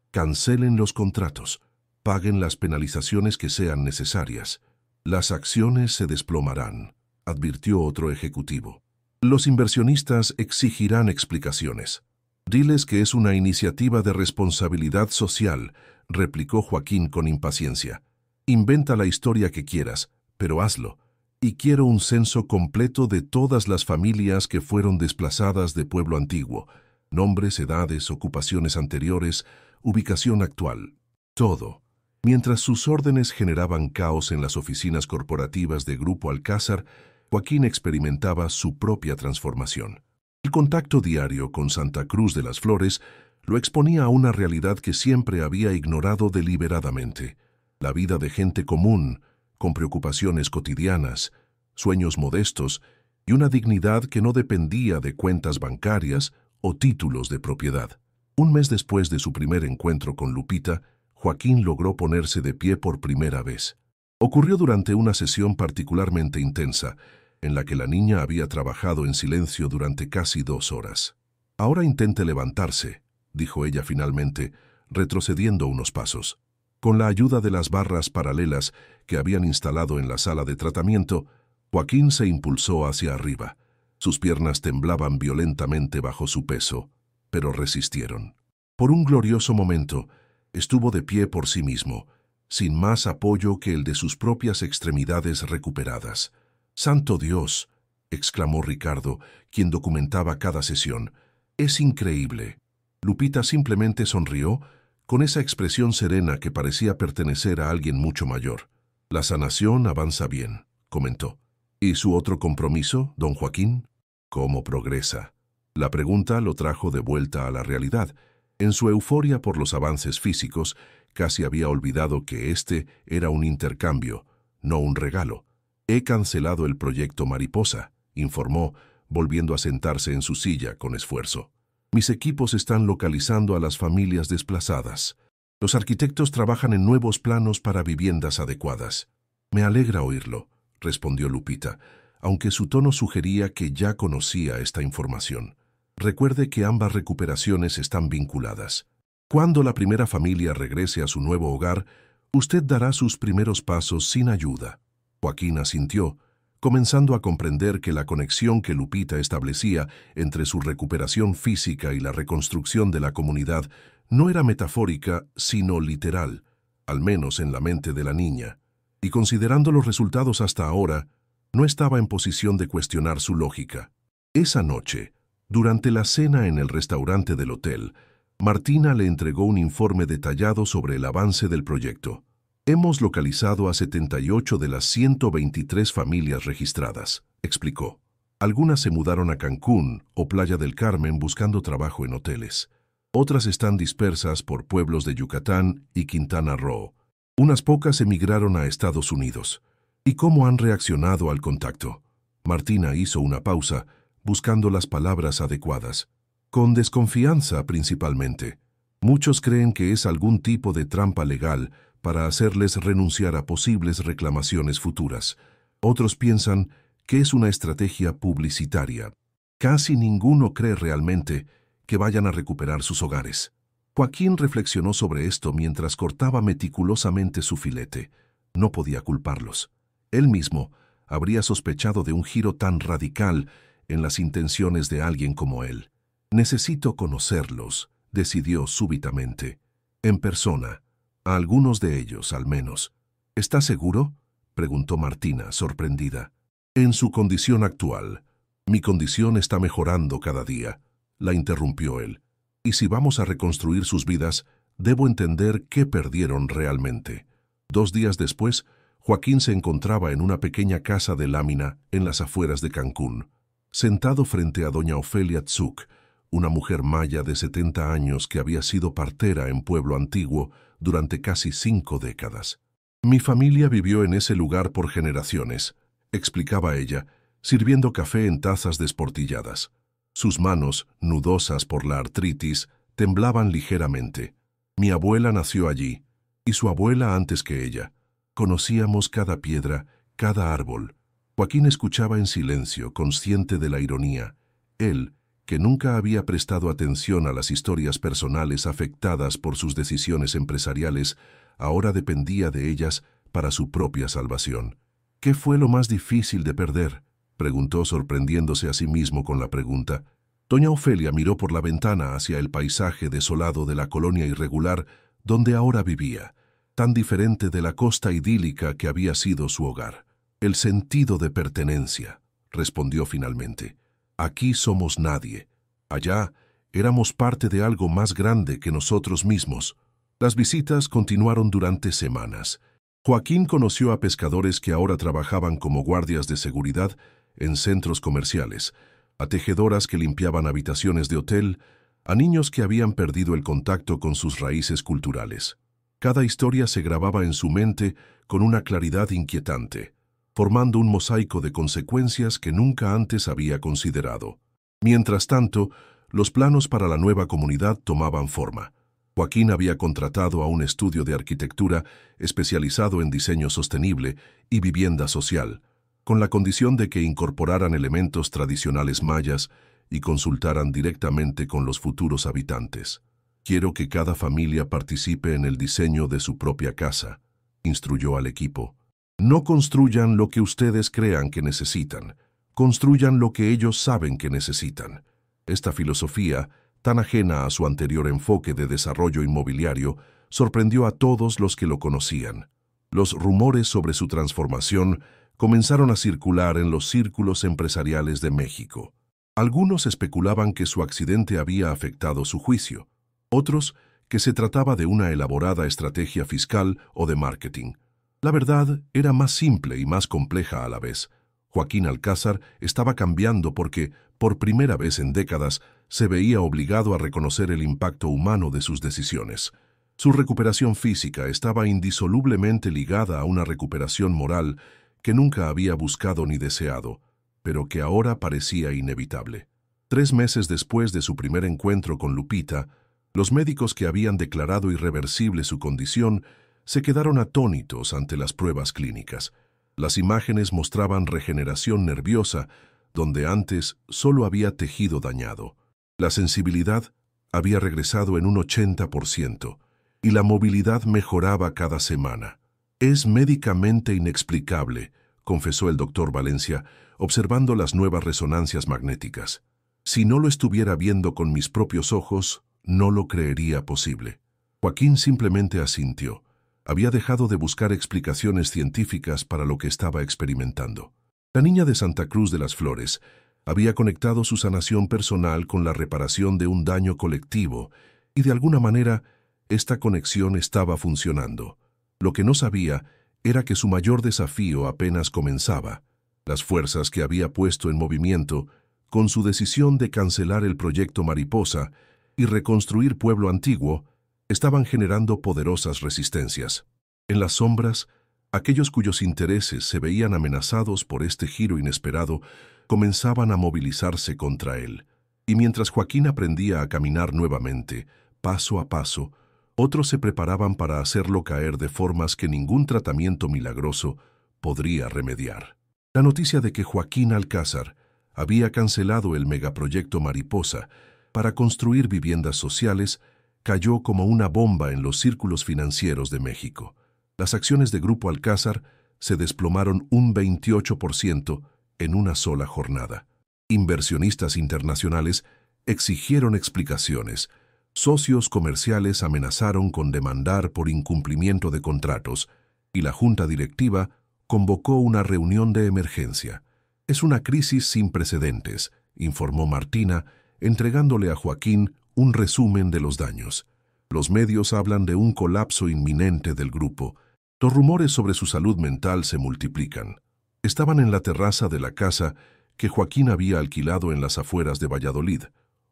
[SPEAKER 1] «Cancelen los contratos. Paguen las penalizaciones que sean necesarias. Las acciones se desplomarán», advirtió otro ejecutivo. «Los inversionistas exigirán explicaciones». «Diles que es una iniciativa de responsabilidad social», replicó Joaquín con impaciencia. «Inventa la historia que quieras, pero hazlo. Y quiero un censo completo de todas las familias que fueron desplazadas de Pueblo Antiguo. Nombres, edades, ocupaciones anteriores, ubicación actual. Todo». Mientras sus órdenes generaban caos en las oficinas corporativas de Grupo Alcázar, Joaquín experimentaba su propia transformación. El contacto diario con Santa Cruz de las Flores lo exponía a una realidad que siempre había ignorado deliberadamente. La vida de gente común, con preocupaciones cotidianas, sueños modestos y una dignidad que no dependía de cuentas bancarias o títulos de propiedad. Un mes después de su primer encuentro con Lupita, Joaquín logró ponerse de pie por primera vez. Ocurrió durante una sesión particularmente intensa, en la que la niña había trabajado en silencio durante casi 2 horas. «Ahora intente levantarse», dijo ella finalmente, retrocediendo unos pasos. Con la ayuda de las barras paralelas que habían instalado en la sala de tratamiento, Joaquín se impulsó hacia arriba. Sus piernas temblaban violentamente bajo su peso, pero resistieron. Por un glorioso momento, estuvo de pie por sí mismo, sin más apoyo que el de sus propias extremidades recuperadas. «¡Santo Dios!», exclamó Ricardo, quien documentaba cada sesión. «Es increíble». Lupita simplemente sonrió, con esa expresión serena que parecía pertenecer a alguien mucho mayor. «La sanación avanza bien», comentó. «¿Y su otro compromiso, don Joaquín? ¿Cómo progresa?». La pregunta lo trajo de vuelta a la realidad. En su euforia por los avances físicos, casi había olvidado que este era un intercambio, no un regalo. «He cancelado el proyecto Mariposa», informó, volviendo a sentarse en su silla con esfuerzo. «Mis equipos están localizando a las familias desplazadas. Los arquitectos trabajan en nuevos planos para viviendas adecuadas». «Me alegra oírlo», respondió Lupita, aunque su tono sugería que ya conocía esta información. «Recuerde que ambas recuperaciones están vinculadas. Cuando la primera familia regrese a su nuevo hogar, usted dará sus primeros pasos sin ayuda». Joaquín asintió, comenzando a comprender que la conexión que Lupita establecía entre su recuperación física y la reconstrucción de la comunidad no era metafórica, sino literal, al menos en la mente de la niña. Y considerando los resultados hasta ahora, no estaba en posición de cuestionar su lógica. Esa noche, durante la cena en el restaurante del hotel, Martina le entregó un informe detallado sobre el avance del proyecto. «Hemos localizado a 78 de las 123 familias registradas», explicó. «Algunas se mudaron a Cancún o Playa del Carmen buscando trabajo en hoteles. Otras están dispersas por pueblos de Yucatán y Quintana Roo. Unas pocas emigraron a Estados Unidos». «¿Y cómo han reaccionado al contacto?». Martina hizo una pausa, buscando las palabras adecuadas. «Con desconfianza, principalmente. Muchos creen que es algún tipo de trampa legal para hacerles renunciar a posibles reclamaciones futuras. Otros piensan que es una estrategia publicitaria. Casi ninguno cree realmente que vayan a recuperar sus hogares». Joaquín reflexionó sobre esto mientras cortaba meticulosamente su filete. No podía culparlos. Él mismo habría sospechado de un giro tan radical en las intenciones de alguien como él. «Necesito conocerlos», decidió súbitamente. «En persona. A algunos de ellos, al menos». «¿Está seguro?», preguntó Martina, sorprendida. «En su condición actual. Mi condición está mejorando cada día», la interrumpió él. «Y si vamos a reconstruir sus vidas, debo entender qué perdieron realmente». 2 días después, Joaquín se encontraba en una pequeña casa de lámina en las afueras de Cancún, sentado frente a doña Ofelia Tzuk, una mujer maya de 70 años que había sido partera en Pueblo Antiguo durante casi 5 décadas. «Mi familia vivió en ese lugar por generaciones», explicaba ella, sirviendo café en tazas desportilladas. Sus manos, nudosas por la artritis, temblaban ligeramente. «Mi abuela nació allí, y su abuela antes que ella. Conocíamos cada piedra, cada árbol». Joaquín escuchaba en silencio, consciente de la ironía. Él, que nunca había prestado atención a las historias personales afectadas por sus decisiones empresariales, ahora dependía de ellas para su propia salvación. «¿Qué fue lo más difícil de perder?», preguntó, sorprendiéndose a sí mismo con la pregunta. Doña Ofelia miró por la ventana hacia el paisaje desolado de la colonia irregular donde ahora vivía, tan diferente de la costa idílica que había sido su hogar. «El sentido de pertenencia», respondió finalmente. «Aquí somos nadie. Allá éramos parte de algo más grande que nosotros mismos». Las visitas continuaron durante semanas. Joaquín conoció a pescadores que ahora trabajaban como guardias de seguridad en centros comerciales, a tejedoras que limpiaban habitaciones de hotel, a niños que habían perdido el contacto con sus raíces culturales. Cada historia se grababa en su mente con una claridad inquietante, formando un mosaico de consecuencias que nunca antes había considerado. Mientras tanto, los planos para la nueva comunidad tomaban forma. Joaquín había contratado a un estudio de arquitectura especializado en diseño sostenible y vivienda social, con la condición de que incorporaran elementos tradicionales mayas y consultaran directamente con los futuros habitantes. «Quiero que cada familia participe en el diseño de su propia casa», instruyó al equipo. «No construyan lo que ustedes crean que necesitan, construyan lo que ellos saben que necesitan». Esta filosofía, tan ajena a su anterior enfoque de desarrollo inmobiliario, sorprendió a todos los que lo conocían. Los rumores sobre su transformación comenzaron a circular en los círculos empresariales de México. Algunos especulaban que su accidente había afectado su juicio, otros que se trataba de una elaborada estrategia fiscal o de marketing. La verdad era más simple y más compleja a la vez. Joaquín Alcázar estaba cambiando porque, por primera vez en décadas, se veía obligado a reconocer el impacto humano de sus decisiones. Su recuperación física estaba indisolublemente ligada a una recuperación moral que nunca había buscado ni deseado, pero que ahora parecía inevitable. 3 meses después de su primer encuentro con Lupita, los médicos que habían declarado irreversible su condición se quedaron atónitos ante las pruebas clínicas. Las imágenes mostraban regeneración nerviosa, donde antes solo había tejido dañado. La sensibilidad había regresado en un 80% y la movilidad mejoraba cada semana. «Es médicamente inexplicable», confesó el doctor Valencia, observando las nuevas resonancias magnéticas. «Si no lo estuviera viendo con mis propios ojos, no lo creería posible». Joaquín simplemente asintió. Había dejado de buscar explicaciones científicas para lo que estaba experimentando. La niña de Santa Cruz de las Flores había conectado su sanación personal con la reparación de un daño colectivo y de alguna manera esta conexión estaba funcionando. Lo que no sabía era que su mayor desafío apenas comenzaba. Las fuerzas que había puesto en movimiento, con su decisión de cancelar el proyecto Mariposa y reconstruir Pueblo Antiguo, estaban generando poderosas resistencias. En las sombras, aquellos cuyos intereses se veían amenazados por este giro inesperado comenzaban a movilizarse contra él. Y mientras Joaquín aprendía a caminar nuevamente, paso a paso, otros se preparaban para hacerlo caer de formas que ningún tratamiento milagroso podría remediar. La noticia de que Joaquín Alcázar había cancelado el megaproyecto Mariposa para construir viviendas sociales cayó como una bomba en los círculos financieros de México. Las acciones de Grupo Alcázar se desplomaron un 28% en una sola jornada. Inversionistas internacionales exigieron explicaciones. Socios comerciales amenazaron con demandar por incumplimiento de contratos y la junta directiva convocó una reunión de emergencia. «Es una crisis sin precedentes», informó Martina, entregándole a Joaquín un resumen de los daños. «Los medios hablan de un colapso inminente del grupo. Los rumores sobre su salud mental se multiplican». Estaban en la terraza de la casa que Joaquín había alquilado en las afueras de Valladolid,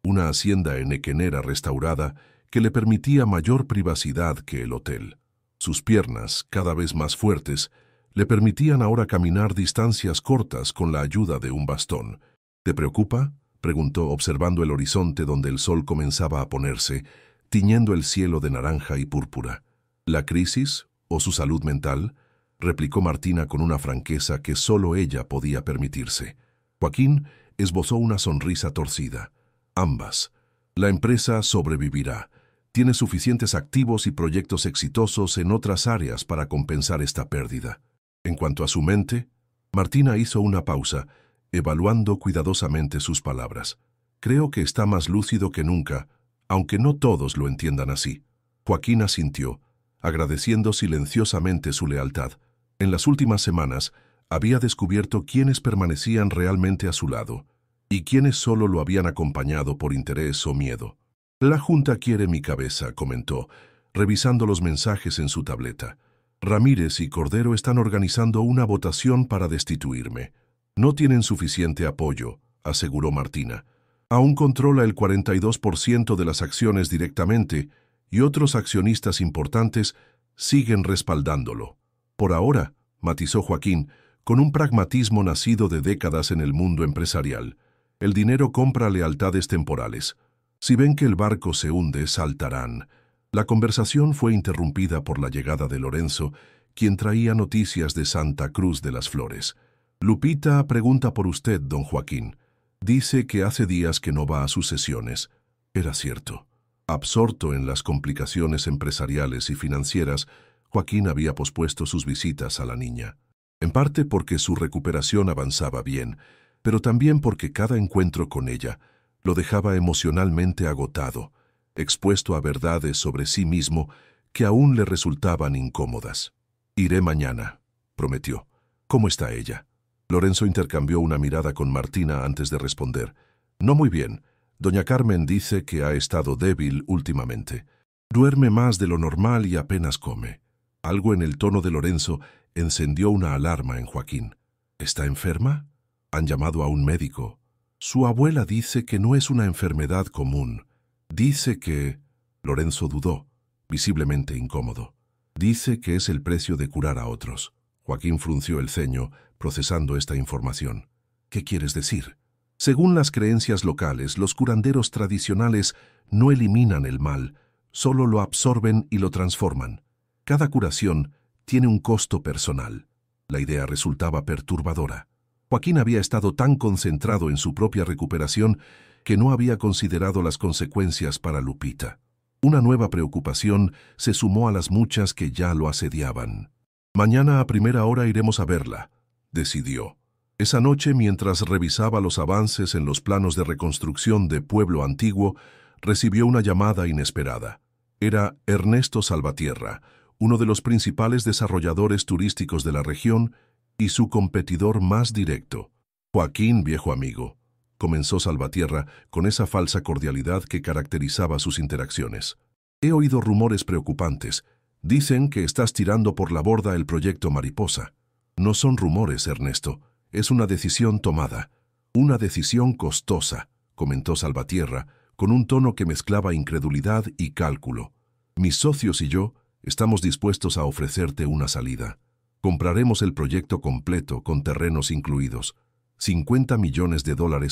[SPEAKER 1] una hacienda enequenera restaurada que le permitía mayor privacidad que el hotel. Sus piernas, cada vez más fuertes, le permitían ahora caminar distancias cortas con la ayuda de un bastón. «¿Te preocupa?», preguntó observando el horizonte donde el sol comenzaba a ponerse, tiñendo el cielo de naranja y púrpura. «¿La crisis o su salud mental?», replicó Martina con una franqueza que solo ella podía permitirse. Joaquín esbozó una sonrisa torcida. «Ambas. La empresa sobrevivirá. Tiene suficientes activos y proyectos exitosos en otras áreas para compensar esta pérdida». En cuanto a su mente, Martina hizo una pausa, evaluando cuidadosamente sus palabras. «Creo que está más lúcido que nunca, aunque no todos lo entiendan así». Joaquín asintió, agradeciendo silenciosamente su lealtad. En las últimas semanas había descubierto quiénes permanecían realmente a su lado y quiénes solo lo habían acompañado por interés o miedo. «La Junta quiere mi cabeza», comentó, revisando los mensajes en su tableta. «Ramírez y Cordero están organizando una votación para destituirme». «No tienen suficiente apoyo», aseguró Martina. «Aún controla el 42% de las acciones directamente y otros accionistas importantes siguen respaldándolo». «Por ahora», matizó Joaquín, con un pragmatismo nacido de décadas en el mundo empresarial. «El dinero compra lealtades temporales. Si ven que el barco se hunde, saltarán. La conversación fue interrumpida por la llegada de Lorenzo, quien traía noticias de Santa Cruz de las Flores. Lupita pregunta por usted, don Joaquín. Dice que hace días que no va a sus sesiones. Era cierto. Absorto en las complicaciones empresariales y financieras, Joaquín había pospuesto sus visitas a la niña. En parte porque su recuperación avanzaba bien, pero también porque cada encuentro con ella lo dejaba emocionalmente agotado, expuesto a verdades sobre sí mismo que aún le resultaban incómodas. «Iré mañana», prometió. «¿Cómo está ella?» Lorenzo intercambió una mirada con Martina antes de responder. «No muy bien. Doña Carmen dice que ha estado débil últimamente. Duerme más de lo normal y apenas come». Algo en el tono de Lorenzo encendió una alarma en Joaquín. «¿Está enferma? ¿Han llamado a un médico?» «Su abuela dice que no es una enfermedad común. Dice que...» Lorenzo dudó, visiblemente incómodo. «Dice que es el precio de curar a otros». Joaquín frunció el ceño, procesando esta información. «¿Qué quieres decir?» «Según las creencias locales, los curanderos tradicionales no eliminan el mal, solo lo absorben y lo transforman. Cada curación tiene un costo personal». La idea resultaba perturbadora. Joaquín había estado tan concentrado en su propia recuperación que no había considerado las consecuencias para Lupita. Una nueva preocupación se sumó a las muchas que ya lo asediaban. «Mañana a primera hora iremos a verla», decidió. Esa noche, mientras revisaba los avances en los planos de reconstrucción de Pueblo Antiguo, recibió una llamada inesperada. Era Ernesto Salvatierra, uno de los principales desarrolladores turísticos de la región y su competidor más directo. «Joaquín, viejo amigo», comenzó Salvatierra con esa falsa cordialidad que caracterizaba sus interacciones. «He oído rumores preocupantes. Dicen que estás tirando por la borda el proyecto Mariposa». «No son rumores, Ernesto. Es una decisión tomada. Una decisión costosa», comentó Salvatierra, con un tono que mezclaba incredulidad y cálculo. «Mis socios y yo estamos dispuestos a ofrecerte una salida. Compraremos el proyecto completo, con terrenos incluidos. $50 millones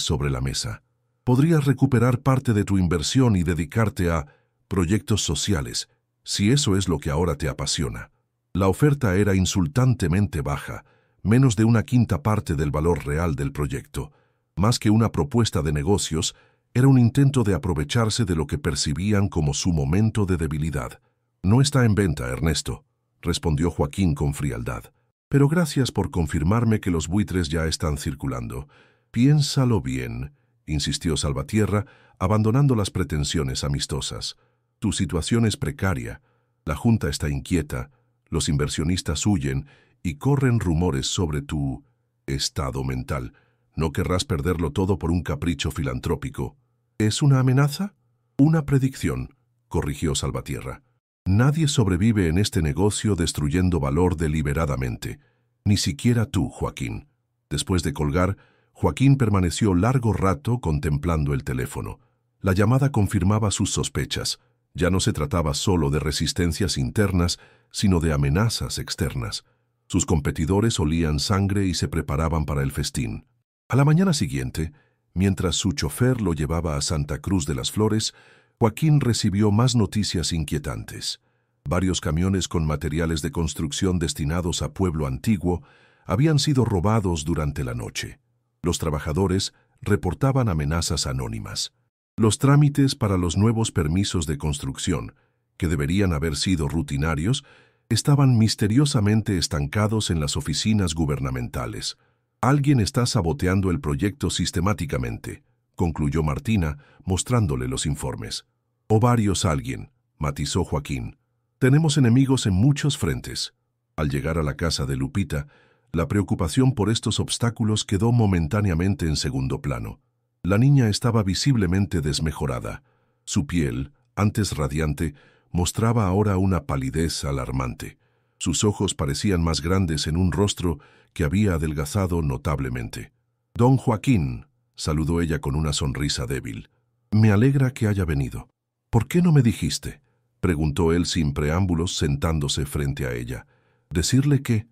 [SPEAKER 1] sobre la mesa. Podrías recuperar parte de tu inversión y dedicarte a proyectos sociales, si eso es lo que ahora te apasiona». La oferta era insultantemente baja, menos de una quinta parte del valor real del proyecto. Más que una propuesta de negocios, era un intento de aprovecharse de lo que percibían como su momento de debilidad. «No está en venta, Ernesto», respondió Joaquín con frialdad. «Pero gracias por confirmarme que los buitres ya están circulando. Piénsalo bien», insistió Salvatierra, abandonando las pretensiones amistosas. «Tu situación es precaria. La Junta está inquieta, los inversionistas huyen y corren rumores sobre tu estado mental. No querrás perderlo todo por un capricho filantrópico». «¿Es una amenaza?» «Una predicción», corrigió Salvatierra. «Nadie sobrevive en este negocio destruyendo valor deliberadamente. Ni siquiera tú, Joaquín». Después de colgar, Joaquín permaneció largo rato contemplando el teléfono. La llamada confirmaba sus sospechas. Ya no se trataba solo de resistencias internas, sino de amenazas externas. Sus competidores olían sangre y se preparaban para el festín. A la mañana siguiente, mientras su chofer lo llevaba a Santa Cruz de las Flores, Joaquín recibió más noticias inquietantes. Varios camiones con materiales de construcción destinados a Pueblo Antiguo habían sido robados durante la noche. Los trabajadores reportaban amenazas anónimas. Los trámites para los nuevos permisos de construcción, que deberían haber sido rutinarios, estaban misteriosamente estancados en las oficinas gubernamentales. «Alguien está saboteando el proyecto sistemáticamente», concluyó Martina, mostrándole los informes. «O varios alguien», matizó Joaquín. «Tenemos enemigos en muchos frentes». Al llegar a la casa de Lupita, la preocupación por estos obstáculos quedó momentáneamente en segundo plano. La niña estaba visiblemente desmejorada. Su piel, antes radiante, mostraba ahora una palidez alarmante. Sus ojos parecían más grandes en un rostro que había adelgazado notablemente. «Don Joaquín», saludó ella con una sonrisa débil. «Me alegra que haya venido». «¿Por qué no me dijiste?», preguntó él sin preámbulos, sentándose frente a ella. «Decirle que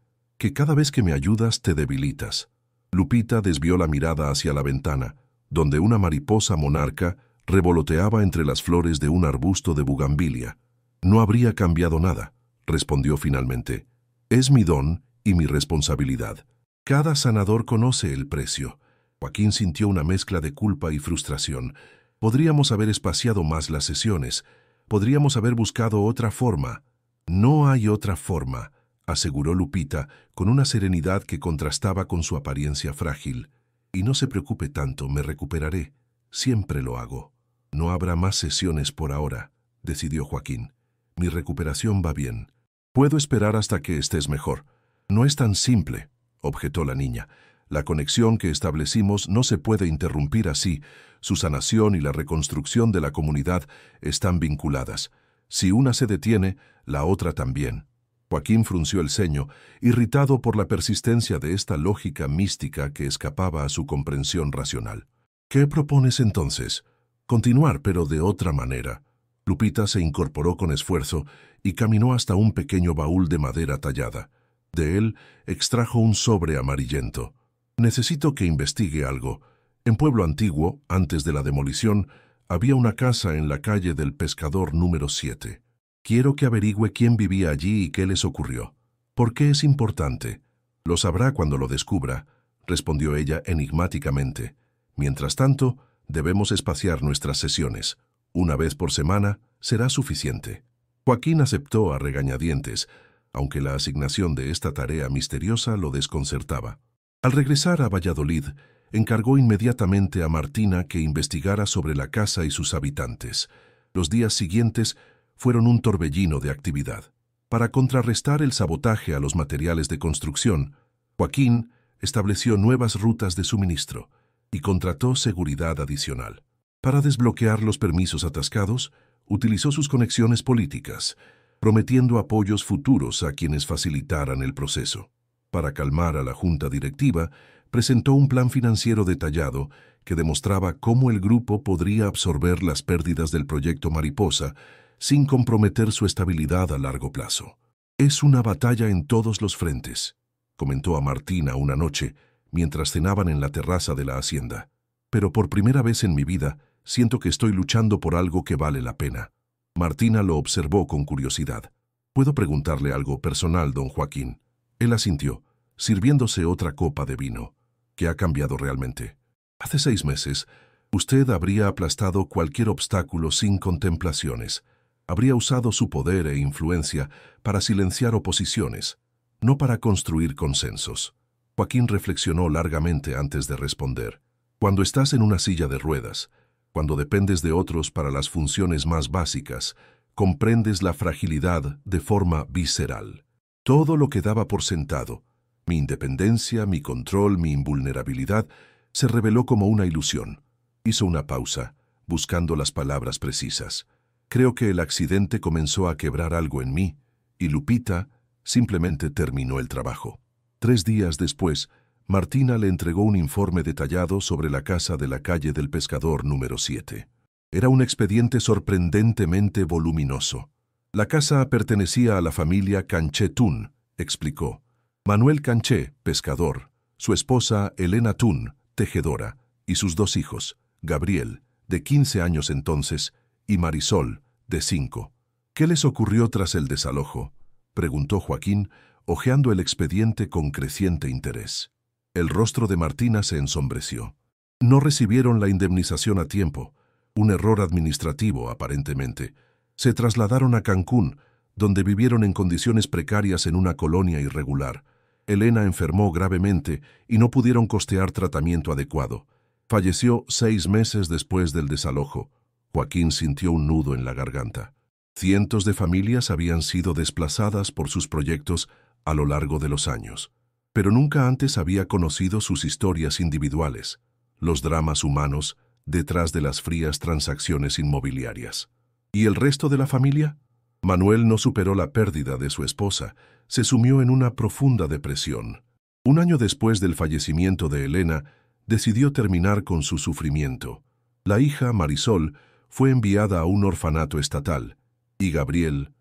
[SPEAKER 1] cada vez que me ayudas te debilitas». Lupita desvió la mirada hacia la ventana, donde una mariposa monarca, revoloteaba entre las flores de un arbusto de bugambilia. No habría cambiado nada, respondió finalmente. Es mi don y mi responsabilidad. Cada sanador conoce el precio. Joaquín sintió una mezcla de culpa y frustración. Podríamos haber espaciado más las sesiones. Podríamos haber buscado otra forma. No hay otra forma, aseguró Lupita con una serenidad que contrastaba con su apariencia frágil. Y no se preocupe tanto, me recuperaré. Siempre lo hago. No habrá más sesiones por ahora, decidió Joaquín. Mi recuperación va bien. Puedo esperar hasta que estés mejor. No es tan simple, objetó la niña. La conexión que establecimos no se puede interrumpir así. Su sanación y la reconstrucción de la comunidad están vinculadas. Si una se detiene, la otra también. Joaquín frunció el ceño, irritado por la persistencia de esta lógica mística que escapaba a su comprensión racional. ¿Qué propones entonces? Continuar, pero de otra manera. Lupita se incorporó con esfuerzo y caminó hasta un pequeño baúl de madera tallada. De él extrajo un sobre amarillento. Necesito que investigue algo. En Pueblo Antiguo, antes de la demolición, había una casa en la calle del Pescador número 7. Quiero que averigüe quién vivía allí y qué les ocurrió. ¿Por qué es importante? Lo sabrá cuando lo descubra, respondió ella enigmáticamente. Mientras tanto, debemos espaciar nuestras sesiones. Una vez por semana será suficiente. Joaquín aceptó a regañadientes, aunque la asignación de esta tarea misteriosa lo desconcertaba. Al regresar a Valladolid, encargó inmediatamente a Martina que investigara sobre la casa y sus habitantes. Los días siguientes fueron un torbellino de actividad. Para contrarrestar el sabotaje a los materiales de construcción, Joaquín estableció nuevas rutas de suministro y contrató seguridad adicional. Para desbloquear los permisos atascados, utilizó sus conexiones políticas, prometiendo apoyos futuros a quienes facilitaran el proceso. Para calmar a la junta directiva, presentó un plan financiero detallado que demostraba cómo el grupo podría absorber las pérdidas del proyecto Mariposa sin comprometer su estabilidad a largo plazo. Es una batalla en todos los frentes, comentó a Martina una noche, mientras cenaban en la terraza de la hacienda. Pero por primera vez en mi vida, siento que estoy luchando por algo que vale la pena. Martina lo observó con curiosidad. ¿Puedo preguntarle algo personal, don Joaquín? Él asintió, sirviéndose otra copa de vino. ¿Qué ha cambiado realmente? Hace 6 meses, usted habría aplastado cualquier obstáculo sin contemplaciones. Habría usado su poder e influencia para silenciar oposiciones, no para construir consensos. Joaquín reflexionó largamente antes de responder. Cuando estás en una silla de ruedas, cuando dependes de otros para las funciones más básicas, comprendes la fragilidad de forma visceral. Todo lo que daba por sentado, mi independencia, mi control, mi invulnerabilidad, se reveló como una ilusión. Hizo una pausa, buscando las palabras precisas. Creo que el accidente comenzó a quebrar algo en mí, y Lupita simplemente terminó el trabajo. 3 días después, Martina le entregó un informe detallado sobre la casa de la calle del Pescador número 7. Era un expediente sorprendentemente voluminoso. La casa pertenecía a la familia Canché Tun, explicó. Manuel Canché, pescador, su esposa Elena Tun, tejedora, y sus 2 hijos, Gabriel, de 15 años entonces, y Marisol, de 5. ¿Qué les ocurrió tras el desalojo?, preguntó Joaquín, hojeando el expediente con creciente interés. El rostro de Martina se ensombreció. No recibieron la indemnización a tiempo, un error administrativo aparentemente. Se trasladaron a Cancún, donde vivieron en condiciones precarias en una colonia irregular. Elena enfermó gravemente y no pudieron costear tratamiento adecuado. Falleció 6 meses después del desalojo. Joaquín sintió un nudo en la garganta. Cientos de familias habían sido desplazadas por sus proyectos a lo largo de los años. Pero nunca antes había conocido sus historias individuales, los dramas humanos detrás de las frías transacciones inmobiliarias. ¿Y el resto de la familia? Manuel no superó la pérdida de su esposa, se sumió en una profunda depresión. Un año después del fallecimiento de Elena, decidió terminar con su sufrimiento. La hija, Marisol, fue enviada a un orfanato estatal, y Gabriel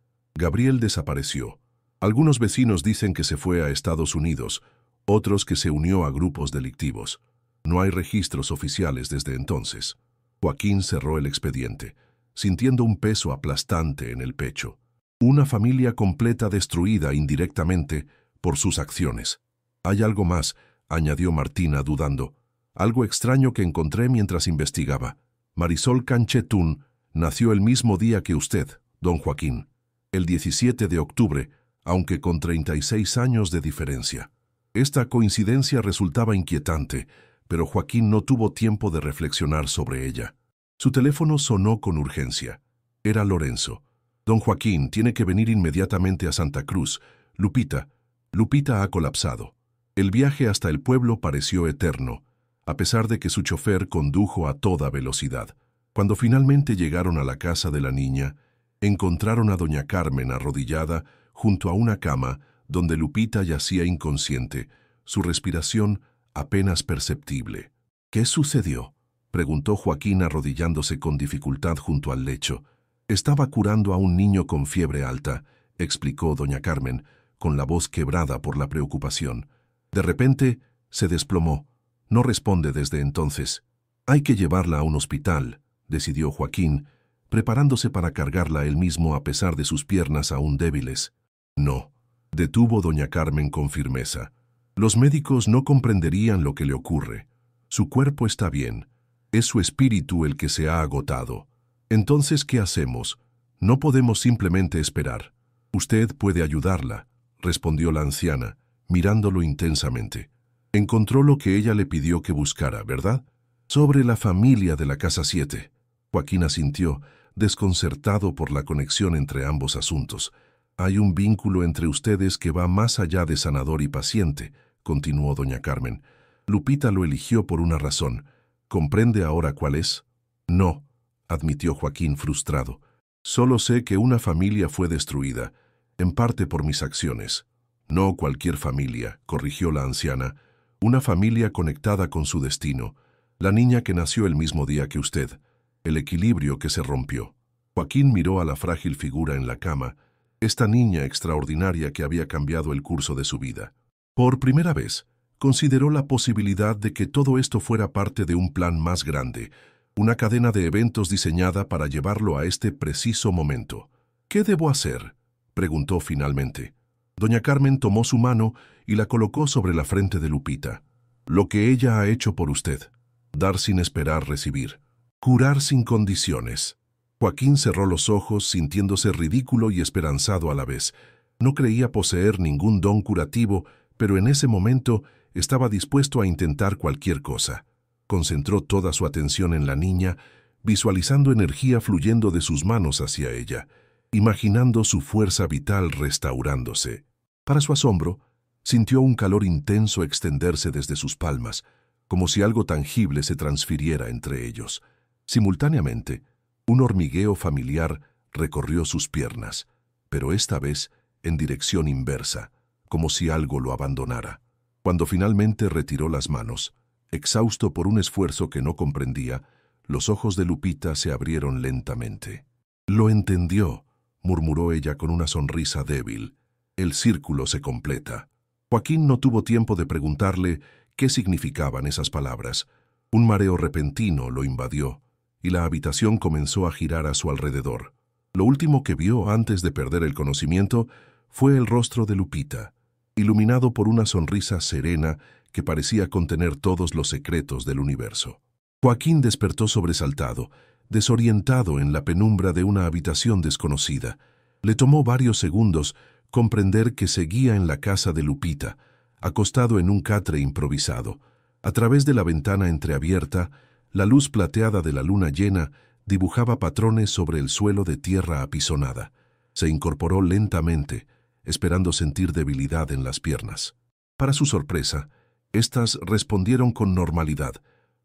[SPEAKER 1] desapareció. Algunos vecinos dicen que se fue a Estados Unidos, otros que se unió a grupos delictivos. No hay registros oficiales desde entonces. Joaquín cerró el expediente, sintiendo un peso aplastante en el pecho. Una familia completa destruida indirectamente por sus acciones. Hay algo más, añadió Martina dudando. Algo extraño que encontré mientras investigaba. Marisol Canchetún nació el mismo día que usted, don Joaquín, el 17 de octubre, aunque con 36 años de diferencia. Esta coincidencia resultaba inquietante, pero Joaquín no tuvo tiempo de reflexionar sobre ella. Su teléfono sonó con urgencia. Era Lorenzo. Don Joaquín, tiene que venir inmediatamente a Santa Cruz. Lupita ha colapsado. El viaje hasta el pueblo pareció eterno, a pesar de que su chofer condujo a toda velocidad. Cuando finalmente llegaron a la casa de la niña, encontraron a doña Carmen arrodillada junto a una cama donde Lupita yacía inconsciente, su respiración apenas perceptible. ¿Qué sucedió?, preguntó Joaquín arrodillándose con dificultad junto al lecho. Estaba curando a un niño con fiebre alta, explicó doña Carmen, con la voz quebrada por la preocupación. De repente, se desplomó. No responde desde entonces. Hay que llevarla a un hospital, decidió Joaquín, preparándose para cargarla él mismo a pesar de sus piernas aún débiles. No, detuvo doña Carmen con firmeza. Los médicos no comprenderían lo que le ocurre. Su cuerpo está bien. Es su espíritu el que se ha agotado. Entonces, ¿qué hacemos? No podemos simplemente esperar. Usted puede ayudarla, respondió la anciana, mirándolo intensamente. Encontró lo que ella le pidió que buscara, ¿verdad? Sobre la familia de la Casa 7. Joaquín asintió, desconcertado por la conexión entre ambos asuntos. Hay un vínculo entre ustedes que va más allá de sanador y paciente, continuó doña Carmen. Lupita lo eligió por una razón. ¿Comprende ahora cuál es? No, admitió Joaquín frustrado. Solo sé que una familia fue destruida, en parte por mis acciones. No cualquier familia, corrigió la anciana. Una familia conectada con su destino. La niña que nació el mismo día que usted. El equilibrio que se rompió. Joaquín miró a la frágil figura en la cama, esta niña extraordinaria que había cambiado el curso de su vida. Por primera vez, consideró la posibilidad de que todo esto fuera parte de un plan más grande, una cadena de eventos diseñada para llevarlo a este preciso momento. ¿Qué debo hacer?, preguntó finalmente. Doña Carmen tomó su mano y la colocó sobre la frente de Lupita. Lo que ella ha hecho por usted. Dar sin esperar recibir. Curar sin condiciones. Joaquín cerró los ojos, sintiéndose ridículo y esperanzado a la vez. No creía poseer ningún don curativo, pero en ese momento estaba dispuesto a intentar cualquier cosa. Concentró toda su atención en la niña, visualizando energía fluyendo de sus manos hacia ella, imaginando su fuerza vital restaurándose. Para su asombro, sintió un calor intenso extenderse desde sus palmas, como si algo tangible se transfiriera entre ellos. Simultáneamente, un hormigueo familiar recorrió sus piernas, pero esta vez en dirección inversa, como si algo lo abandonara. Cuando finalmente retiró las manos, exhausto por un esfuerzo que no comprendía, los ojos de Lupita se abrieron lentamente. «Lo entendió», murmuró ella con una sonrisa débil. «El círculo se completa». Joaquín no tuvo tiempo de preguntarle qué significaban esas palabras. Un mareo repentino lo invadió, y la habitación comenzó a girar a su alrededor. Lo último que vio antes de perder el conocimiento fue el rostro de Lupita, iluminado por una sonrisa serena que parecía contener todos los secretos del universo. Joaquín despertó sobresaltado, desorientado en la penumbra de una habitación desconocida. Le tomó varios segundos comprender que seguía en la casa de Lupita, acostado en un catre improvisado. A través de la ventana entreabierta, la luz plateada de la luna llena dibujaba patrones sobre el suelo de tierra apisonada. Se incorporó lentamente, esperando sentir debilidad en las piernas. Para su sorpresa, éstas respondieron con normalidad,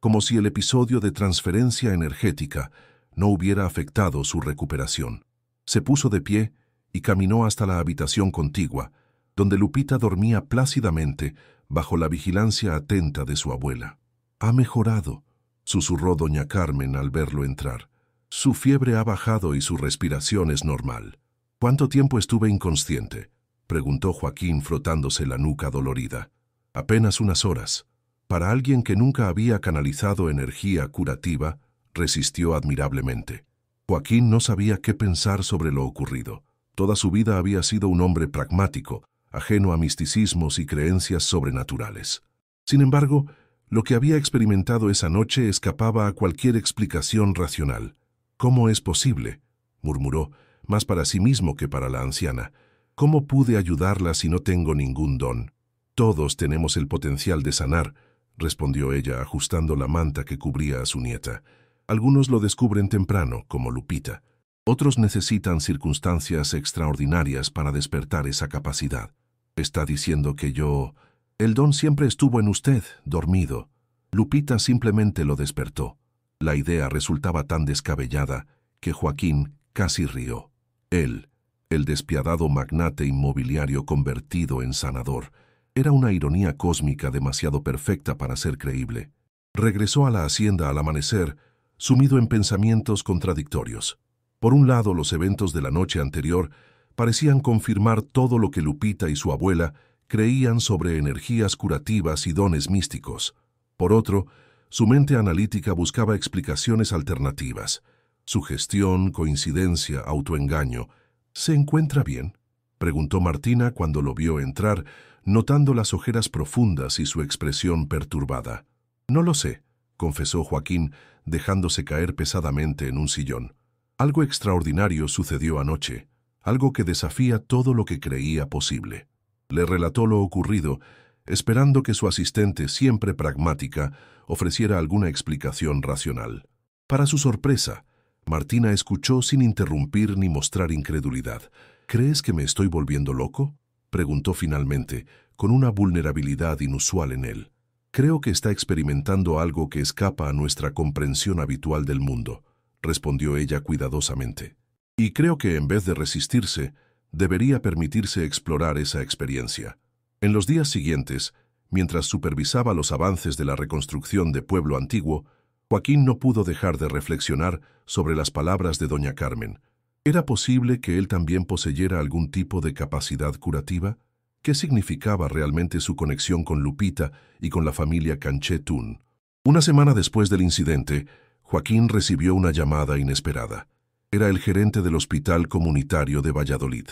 [SPEAKER 1] como si el episodio de transferencia energética no hubiera afectado su recuperación. Se puso de pie y caminó hasta la habitación contigua, donde Lupita dormía plácidamente bajo la vigilancia atenta de su abuela. «Ha mejorado», susurró doña Carmen al verlo entrar. «Su fiebre ha bajado y su respiración es normal». «¿Cuánto tiempo estuve inconsciente?», preguntó Joaquín frotándose la nuca dolorida. «Apenas unas horas». Para alguien que nunca había canalizado energía curativa, Resistió admirablemente. Joaquín no sabía qué pensar sobre lo ocurrido. Toda su vida había sido un hombre pragmático, ajeno a misticismos y creencias sobrenaturales. Sin embargo, lo que había experimentado esa noche escapaba a cualquier explicación racional. «¿Cómo es posible?», murmuró, más para sí mismo que para la anciana. «¿Cómo pude ayudarla si no tengo ningún don?». «Todos tenemos el potencial de sanar», respondió ella, ajustando la manta que cubría a su nieta. «Algunos lo descubren temprano, como Lupita. Otros necesitan circunstancias extraordinarias para despertar esa capacidad. Está diciendo que yo... El don siempre estuvo en usted, dormido. Lupita simplemente lo despertó». La idea resultaba tan descabellada que Joaquín casi rió. Él, el despiadado magnate inmobiliario convertido en sanador, era una ironía cósmica demasiado perfecta para ser creíble. Regresó a la hacienda al amanecer, sumido en pensamientos contradictorios. Por un lado, los eventos de la noche anterior parecían confirmar todo lo que Lupita y su abuela creían sobre energías curativas y dones místicos. Por otro, su mente analítica buscaba explicaciones alternativas. Sugestión, coincidencia, autoengaño. «¿Se encuentra bien?», preguntó Martina cuando lo vio entrar, notando las ojeras profundas y su expresión perturbada. «No lo sé», confesó Joaquín, dejándose caer pesadamente en un sillón. «Algo extraordinario sucedió anoche, algo que desafía todo lo que creía posible». Le relató lo ocurrido, esperando que su asistente, siempre pragmática, ofreciera alguna explicación racional. Para su sorpresa, Martina escuchó sin interrumpir ni mostrar incredulidad. «¿Crees que me estoy volviendo loco?», preguntó finalmente, con una vulnerabilidad inusual en él. «Creo que está experimentando algo que escapa a nuestra comprensión habitual del mundo», respondió ella cuidadosamente. «Y creo que en vez de resistirse, debería permitirse explorar esa experiencia». En los días siguientes, mientras supervisaba los avances de la reconstrucción de Pueblo Antiguo, Joaquín no pudo dejar de reflexionar sobre las palabras de doña Carmen. ¿Era posible que él también poseyera algún tipo de capacidad curativa? ¿Qué significaba realmente su conexión con Lupita y con la familia Canchetún? Una semana después del incidente, Joaquín recibió una llamada inesperada. Era el gerente del Hospital Comunitario de Valladolid.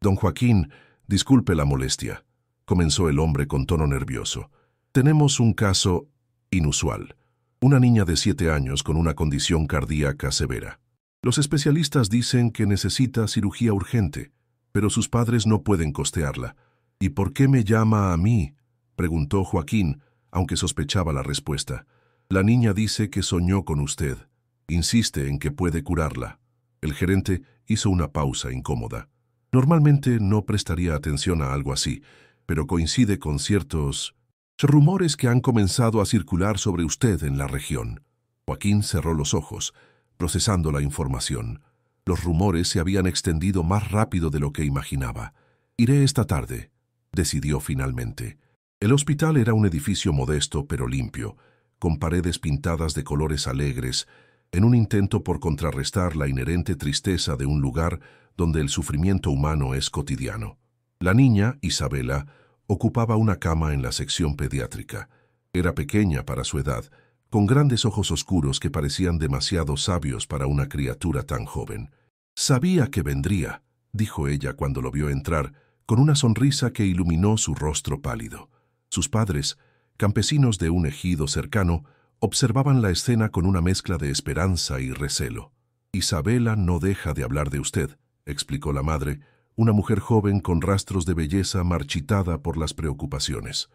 [SPEAKER 1] «Don Joaquín, disculpe la molestia», comenzó el hombre con tono nervioso. «Tenemos un caso inusual. Una niña de 7 años con una condición cardíaca severa. Los especialistas dicen que necesita cirugía urgente, pero sus padres no pueden costearla. ¿Y por qué me llama a mí?», preguntó Joaquín, aunque sospechaba la respuesta. «La niña dice que soñó con usted. Insiste en que puede curarla». El gerente hizo una pausa incómoda. Normalmente no prestaría atención a algo así, pero coincide con ciertos rumores que han comenzado a circular sobre usted en la región. Joaquín cerró los ojos, procesando la información. Los rumores se habían extendido más rápido de lo que imaginaba. «Iré esta tarde», decidió finalmente. El hospital era un edificio modesto pero limpio, con paredes pintadas de colores alegres, en un intento por contrarrestar la inherente tristeza de un lugar donde el sufrimiento humano es cotidiano. La niña, Isabela, ocupaba una cama en la sección pediátrica. Era pequeña para su edad, con grandes ojos oscuros que parecían demasiado sabios para una criatura tan joven. «Sabía que vendría», dijo ella cuando lo vio entrar, con una sonrisa que iluminó su rostro pálido. Sus padres, campesinos de un ejido cercano, observaban la escena con una mezcla de esperanza y recelo. «Isabela no deja de hablar de usted», explicó la madre, una mujer joven con rastros de belleza marchitada por las preocupaciones.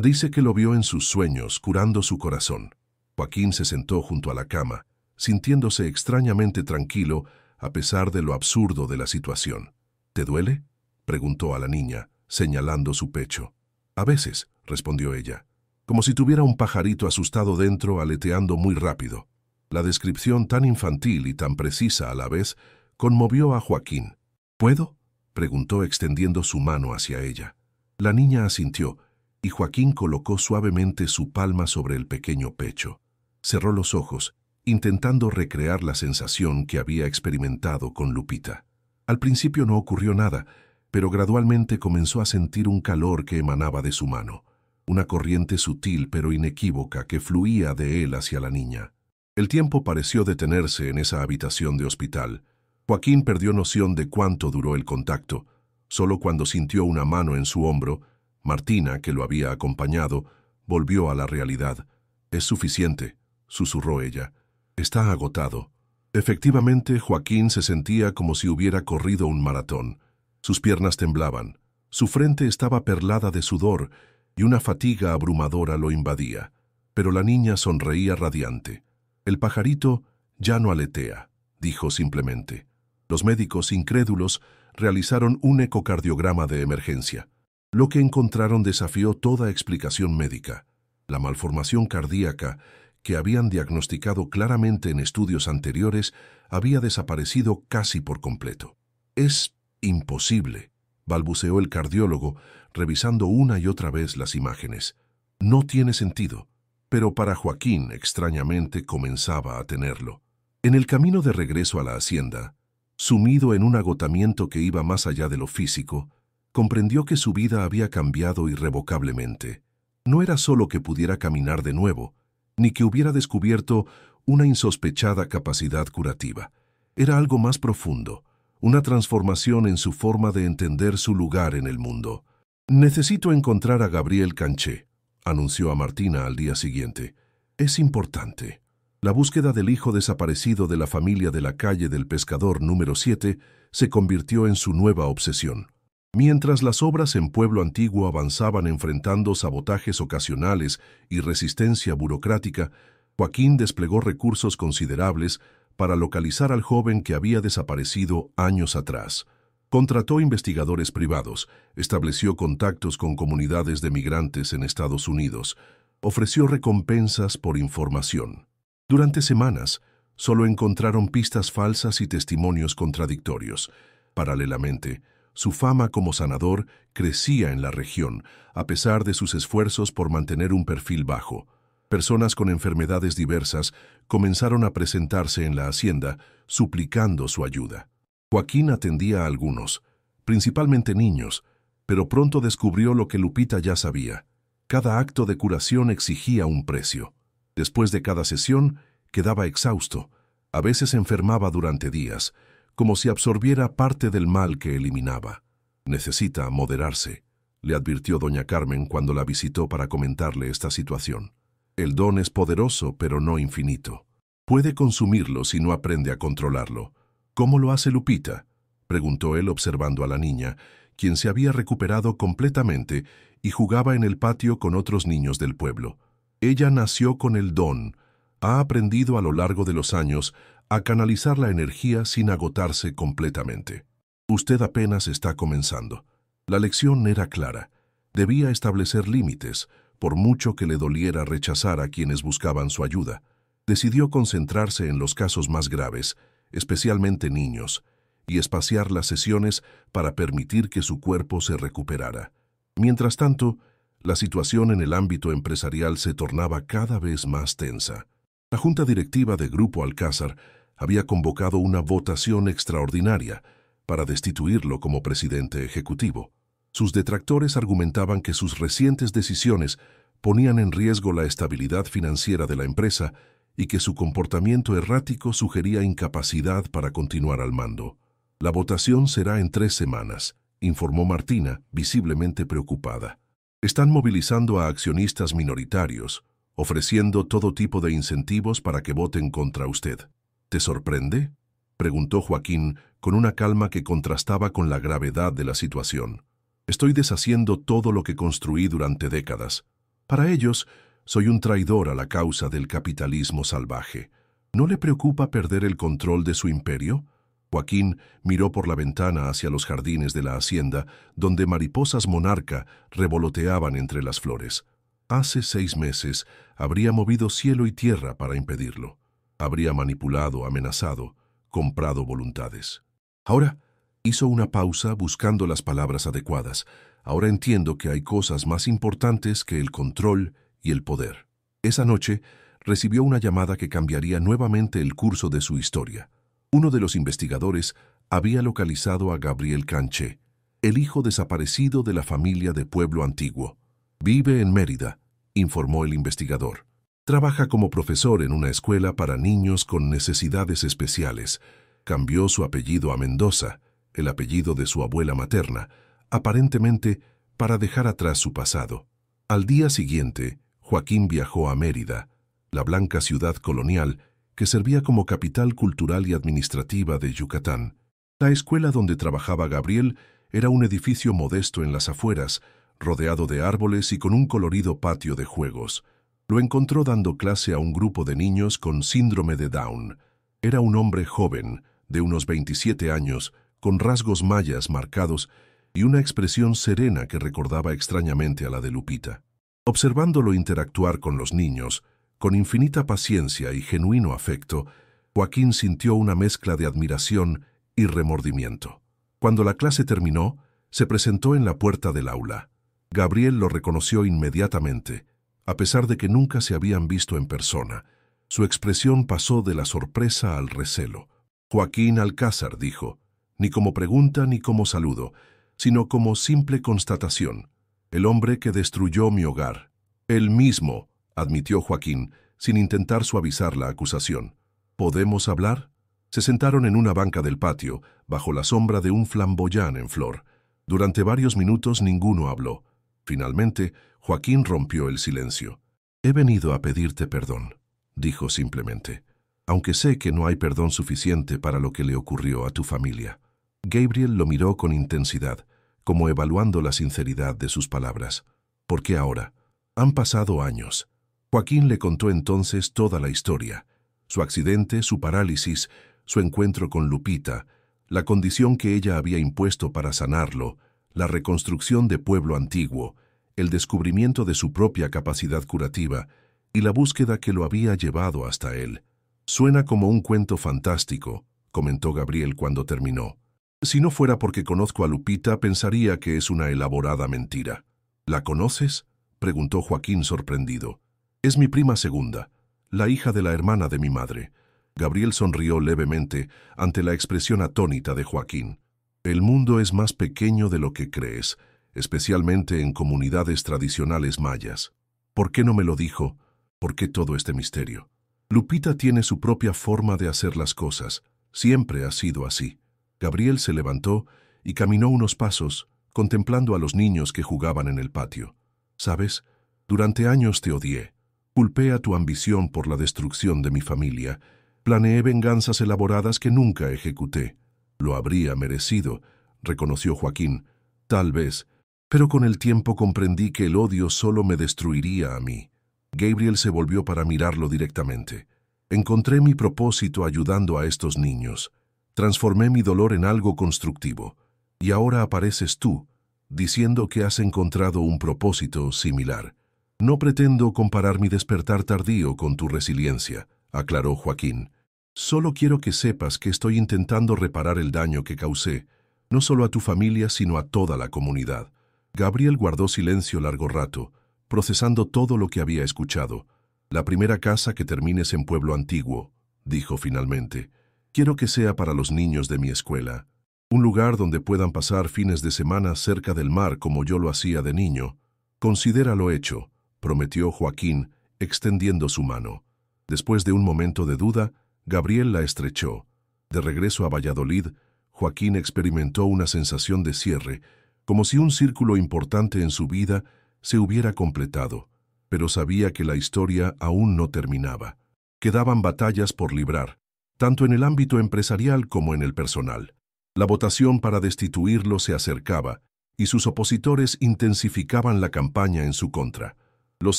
[SPEAKER 1] «Dice que lo vio en sus sueños, curando su corazón». Joaquín se sentó junto a la cama, sintiéndose extrañamente tranquilo a pesar de lo absurdo de la situación. «¿Te duele?», preguntó a la niña, señalando su pecho. «A veces», respondió ella, como si tuviera un pajarito asustado dentro aleteando muy rápido. La descripción tan infantil y tan precisa a la vez conmovió a Joaquín. «¿Puedo?», preguntó extendiendo su mano hacia ella. La niña asintió, y Joaquín colocó suavemente su palma sobre el pequeño pecho. Cerró los ojos, intentando recrear la sensación que había experimentado con Lupita. Al principio no ocurrió nada, pero gradualmente comenzó a sentir un calor que emanaba de su mano, una corriente sutil pero inequívoca que fluía de él hacia la niña. El tiempo pareció detenerse en esa habitación de hospital. Joaquín perdió noción de cuánto duró el contacto. Solo cuando sintió una mano en su hombro, Martina, que lo había acompañado, volvió a la realidad. «Es suficiente», susurró ella. «Está agotado». Efectivamente, Joaquín se sentía como si hubiera corrido un maratón. Sus piernas temblaban, su frente estaba perlada de sudor y una fatiga abrumadora lo invadía. Pero la niña sonreía radiante. «El pajarito ya no aletea», dijo simplemente. Los médicos, incrédulos, realizaron un ecocardiograma de emergencia. Lo que encontraron desafió toda explicación médica. La malformación cardíaca, que habían diagnosticado claramente en estudios anteriores, había desaparecido casi por completo. «Es imposible», balbuceó el cardiólogo, revisando una y otra vez las imágenes. «No tiene sentido». Pero para Joaquín, extrañamente, comenzaba a tenerlo. En el camino de regreso a la hacienda, sumido en un agotamiento que iba más allá de lo físico, comprendió que su vida había cambiado irrevocablemente. No era solo que pudiera caminar de nuevo, ni que hubiera descubierto una insospechada capacidad curativa. Era algo más profundo, una transformación en su forma de entender su lugar en el mundo. «Necesito encontrar a Gabriel Canché», anunció a Martina al día siguiente. «Es importante». La búsqueda del hijo desaparecido de la familia de la calle del Pescador número 7 se convirtió en su nueva obsesión. Mientras las obras en Pueblo Antiguo avanzaban enfrentando sabotajes ocasionales y resistencia burocrática, Joaquín desplegó recursos considerables para localizar al joven que había desaparecido años atrás. Contrató investigadores privados, estableció contactos con comunidades de migrantes en Estados Unidos, ofreció recompensas por información. Durante semanas, solo encontraron pistas falsas y testimonios contradictorios. Paralelamente, su fama como sanador crecía en la región, a pesar de sus esfuerzos por mantener un perfil bajo. Personas con enfermedades diversas comenzaron a presentarse en la hacienda, suplicando su ayuda. Joaquín atendía a algunos, principalmente niños, pero pronto descubrió lo que Lupita ya sabía. Cada acto de curación exigía un precio. Después de cada sesión, quedaba exhausto. A veces enfermaba durante días, como si absorbiera parte del mal que eliminaba. «Necesita moderarse», le advirtió doña Carmen cuando la visitó para comentarle esta situación. «El don es poderoso, pero no infinito. Puede consumirlo si no aprende a controlarlo». «¿Cómo lo hace Lupita?», preguntó él observando a la niña, quien se había recuperado completamente y jugaba en el patio con otros niños del pueblo. Ella nació con el don, ha aprendido a lo largo de los años a canalizar la energía sin agotarse completamente. Usted apenas está comenzando. La lección era clara. Debía establecer límites, por mucho que le doliera rechazar a quienes buscaban su ayuda. Decidió concentrarse en los casos más graves, especialmente niños, y espaciar las sesiones para permitir que su cuerpo se recuperara. Mientras tanto, la situación en el ámbito empresarial se tornaba cada vez más tensa. La junta directiva de Grupo Alcázar había convocado una votación extraordinaria para destituirlo como presidente ejecutivo. Sus detractores argumentaban que sus recientes decisiones ponían en riesgo la estabilidad financiera de la empresa y que su comportamiento errático sugería incapacidad para continuar al mando. «La votación será en 3 semanas», informó Martina, visiblemente preocupada. «Están movilizando a accionistas minoritarios, ofreciendo todo tipo de incentivos para que voten contra usted. ¿Te sorprende?», preguntó Joaquín con una calma que contrastaba con la gravedad de la situación. «Estoy deshaciendo todo lo que construí durante décadas. Para ellos, soy un traidor a la causa del capitalismo salvaje. ¿No le preocupa perder el control de su imperio?». Joaquín miró por la ventana hacia los jardines de la hacienda, donde mariposas monarca revoloteaban entre las flores. Hace 6 meses habría movido cielo y tierra para impedirlo. Habría manipulado, amenazado, comprado voluntades. Ahora hizo una pausa buscando las palabras adecuadas. «Ahora entiendo que hay cosas más importantes que el control y el poder». Esa noche recibió una llamada que cambiaría nuevamente el curso de su historia. Uno de los investigadores había localizado a Gabriel Canché, el hijo desaparecido de la familia de Pueblo Antiguo. «Vive en Mérida», informó el investigador. Trabaja como profesor en una escuela para niños con necesidades especiales. Cambió su apellido a Mendoza, el apellido de su abuela materna, aparentemente para dejar atrás su pasado. Al día siguiente, Joaquín viajó a Mérida, la blanca ciudad colonial que servía como capital cultural y administrativa de Yucatán. La escuela donde trabajaba Gabriel era un edificio modesto en las afueras, rodeado de árboles y con un colorido patio de juegos. Lo encontró dando clase a un grupo de niños con síndrome de Down. Era un hombre joven, de unos 27 años, con rasgos mayas marcados y una expresión serena que recordaba extrañamente a la de Lupita. Observándolo interactuar con los niños, con infinita paciencia y genuino afecto, Joaquín sintió una mezcla de admiración y remordimiento. Cuando la clase terminó, se presentó en la puerta del aula. Gabriel lo reconoció inmediatamente, a pesar de que nunca se habían visto en persona. Su expresión pasó de la sorpresa al recelo. Joaquín Alcázar, dijo, ni como pregunta ni como saludo, sino como simple constatación. El hombre que destruyó mi hogar. Él mismo, admitió Joaquín, sin intentar suavizar la acusación. ¿Podemos hablar? Se sentaron en una banca del patio, bajo la sombra de un flamboyán en flor. Durante varios minutos ninguno habló. Finalmente, Joaquín rompió el silencio. He venido a pedirte perdón, dijo simplemente, aunque sé que no hay perdón suficiente para lo que le ocurrió a tu familia. Gabriel lo miró con intensidad, como evaluando la sinceridad de sus palabras. ¿Por qué ahora? Han pasado años. Joaquín le contó entonces toda la historia. Su accidente, su parálisis, su encuentro con Lupita, la condición que ella había impuesto para sanarlo, la reconstrucción de Pueblo Antiguo, el descubrimiento de su propia capacidad curativa y la búsqueda que lo había llevado hasta él. Suena como un cuento fantástico, comentó Gabriel cuando terminó. Si no fuera porque conozco a Lupita, pensaría que es una elaborada mentira. ¿La conoces?, preguntó Joaquín sorprendido. Es mi prima segunda, la hija de la hermana de mi madre. Gabriel sonrió levemente ante la expresión atónita de Joaquín. El mundo es más pequeño de lo que crees, especialmente en comunidades tradicionales mayas. ¿Por qué no me lo dijo? ¿Por qué todo este misterio? Lupita tiene su propia forma de hacer las cosas. Siempre ha sido así. Gabriel se levantó y caminó unos pasos, contemplando a los niños que jugaban en el patio. ¿Sabes? Durante años te odié. Culpé a tu ambición por la destrucción de mi familia. Planeé venganzas elaboradas que nunca ejecuté. Lo habría merecido, reconoció Joaquín. Tal vez, pero con el tiempo comprendí que el odio solo me destruiría a mí. Gabriel se volvió para mirarlo directamente. Encontré mi propósito ayudando a estos niños. Transformé mi dolor en algo constructivo. Y ahora apareces tú, diciendo que has encontrado un propósito similar. No pretendo comparar mi despertar tardío con tu resiliencia, aclaró Joaquín. Solo quiero que sepas que estoy intentando reparar el daño que causé, no solo a tu familia, sino a toda la comunidad. Gabriel guardó silencio largo rato, procesando todo lo que había escuchado. La primera casa que termines en Pueblo Antiguo, dijo finalmente. Quiero que sea para los niños de mi escuela. Un lugar donde puedan pasar fines de semana cerca del mar como yo lo hacía de niño. Considéralo hecho, prometió Joaquín, extendiendo su mano. Después de un momento de duda, Gabriel la estrechó. De regreso a Valladolid, Joaquín experimentó una sensación de cierre, como si un círculo importante en su vida se hubiera completado, pero sabía que la historia aún no terminaba. Quedaban batallas por librar, tanto en el ámbito empresarial como en el personal. La votación para destituirlo se acercaba, y sus opositores intensificaban la campaña en su contra. Los